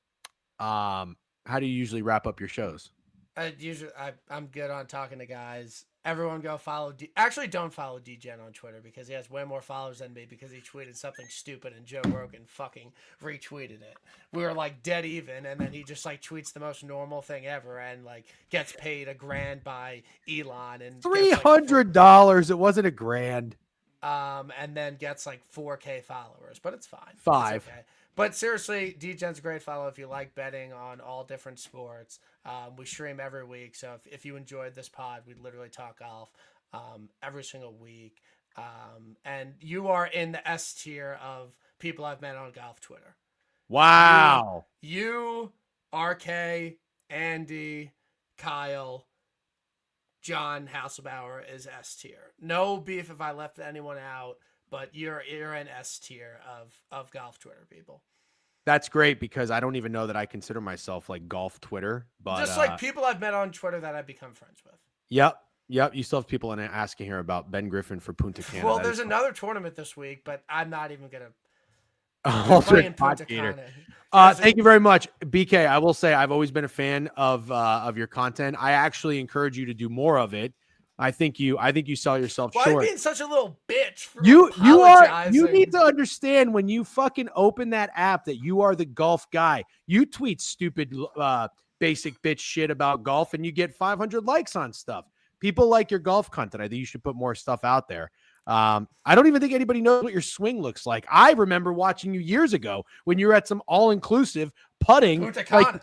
S1: How do you usually wrap up your shows?
S2: I'm good on talking to guys. Everyone go follow. Actually, don't follow Degen on Twitter because he has way more followers than me because he tweeted something stupid and Joe Rogan fucking retweeted it. We were like dead even, and then he just like tweets the most normal thing ever and like gets paid $1,000 by Elon and
S1: $300. It wasn't $1,000.
S2: And then gets like 4K followers, but it's fine.
S1: 5.
S2: It's okay. But seriously, Degen's a great follow if you like betting on all different sports. We stream every week, so if you enjoyed this pod, we literally talk golf every single week. And you are in the S tier of people I've met on golf Twitter.
S1: Wow.
S2: You RK, Andy, Kyle, John Hasselbauer is S tier. No beef if I left anyone out, but you're in S tier of golf Twitter people.
S1: That's great because I don't even know that I consider myself like golf Twitter, but
S2: just like people I've met on Twitter that I've become friends with.
S1: Yep. You still have people asking here about Ben Griffin for Punta Cana.
S2: Well, there's another tournament this week, but I'm not even gonna.
S1: Thank you very much, BK. I will say I've always been a fan of your content. I actually encourage you to do more of it. I think you sell yourself short.
S2: Why are you being such a little bitch?
S1: You need to understand when you fucking open that app that you are the golf guy. You tweet stupid basic bitch shit about golf and you get 500 likes on stuff. People like your golf content. I think you should put more stuff out there. I don't even think anybody knows what your swing looks like. I remember watching you years ago when you were at some all-inclusive putting,
S2: Punta
S1: like
S2: Cana.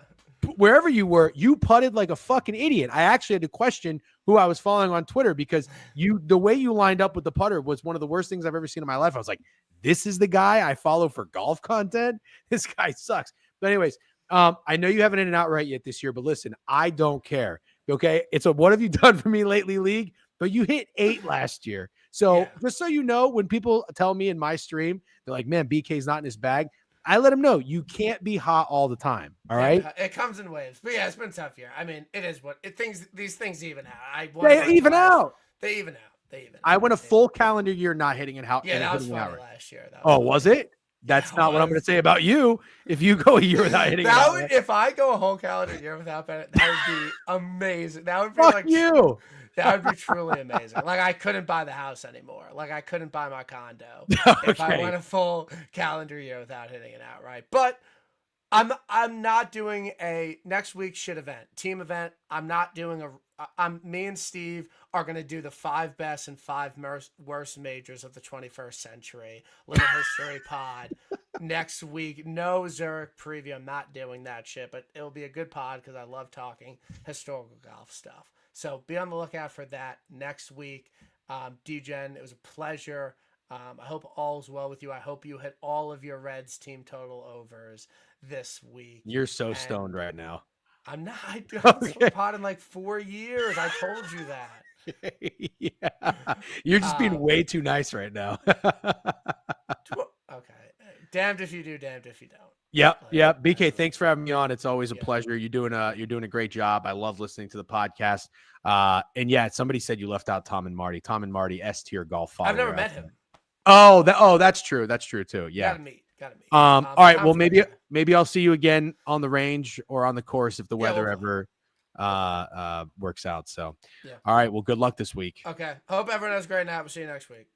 S1: wherever you were, you putted like a fucking idiot. I actually had to question who I was following on Twitter because the way you lined up with the putter was one of the worst things I've ever seen in my life. I was like, this is the guy I follow for golf content. This guy sucks. But anyways, I know you haven't in and out right yet this year, but listen, I don't care. Okay. It's a, what have you done for me lately league? But you hit 8 last year. So just so you know, when people tell me in my stream, they're like, man, BK's not in his bag. I let them know you can't be hot all the time. All right.
S2: It comes in waves. But yeah, it's been a tough year. I mean, it is what it things these things even out.
S1: They even out.
S2: They even out.
S1: I went a full calendar year not hitting it out.
S2: Yeah, that was funny last year.
S1: Was it? That's not what I'm going to say about you. If you go a year without hitting it,
S2: if I go a whole calendar year without betting, that would be amazing. That would be
S1: Fuck you.
S2: That would be truly amazing. Like I couldn't buy the house anymore. Like I couldn't buy my condo if I went a full calendar year without hitting it outright. But I'm not doing a next week's shit event, team event. I'm not doing me and Steve are going to do the 5 best and 5 worst majors of the 21st century. Little history pod next week. No Zurich preview. I'm not doing that shit, but it'll be a good pod because I love talking historical golf stuff. So be on the lookout for that next week. Degen, it was a pleasure. I hope all's well with you. I hope you hit all of your Reds team total overs this week.
S1: You're so stoned right now.
S2: I'm not. I haven't pot in like 4 years. I told you that.
S1: Yeah. You're just being way too nice right now.
S2: Okay. Damned if you do, damned if you don't.
S1: Yep. BK, thanks for having me on. It's always a pleasure. You're doing a great job. I love listening to the podcast. And yeah, somebody said you left out Tom and Marty. Tom and Marty, S tier golf follower.
S2: I've never met him.
S1: That's true. That's true too. Yeah.
S2: Gotta meet.
S1: All right. Well, maybe I'll see you again on the range or on the course if the weather ever works out. So, all right. Well, good luck this week.
S2: Okay. Hope everyone has a great night. We'll see you next week.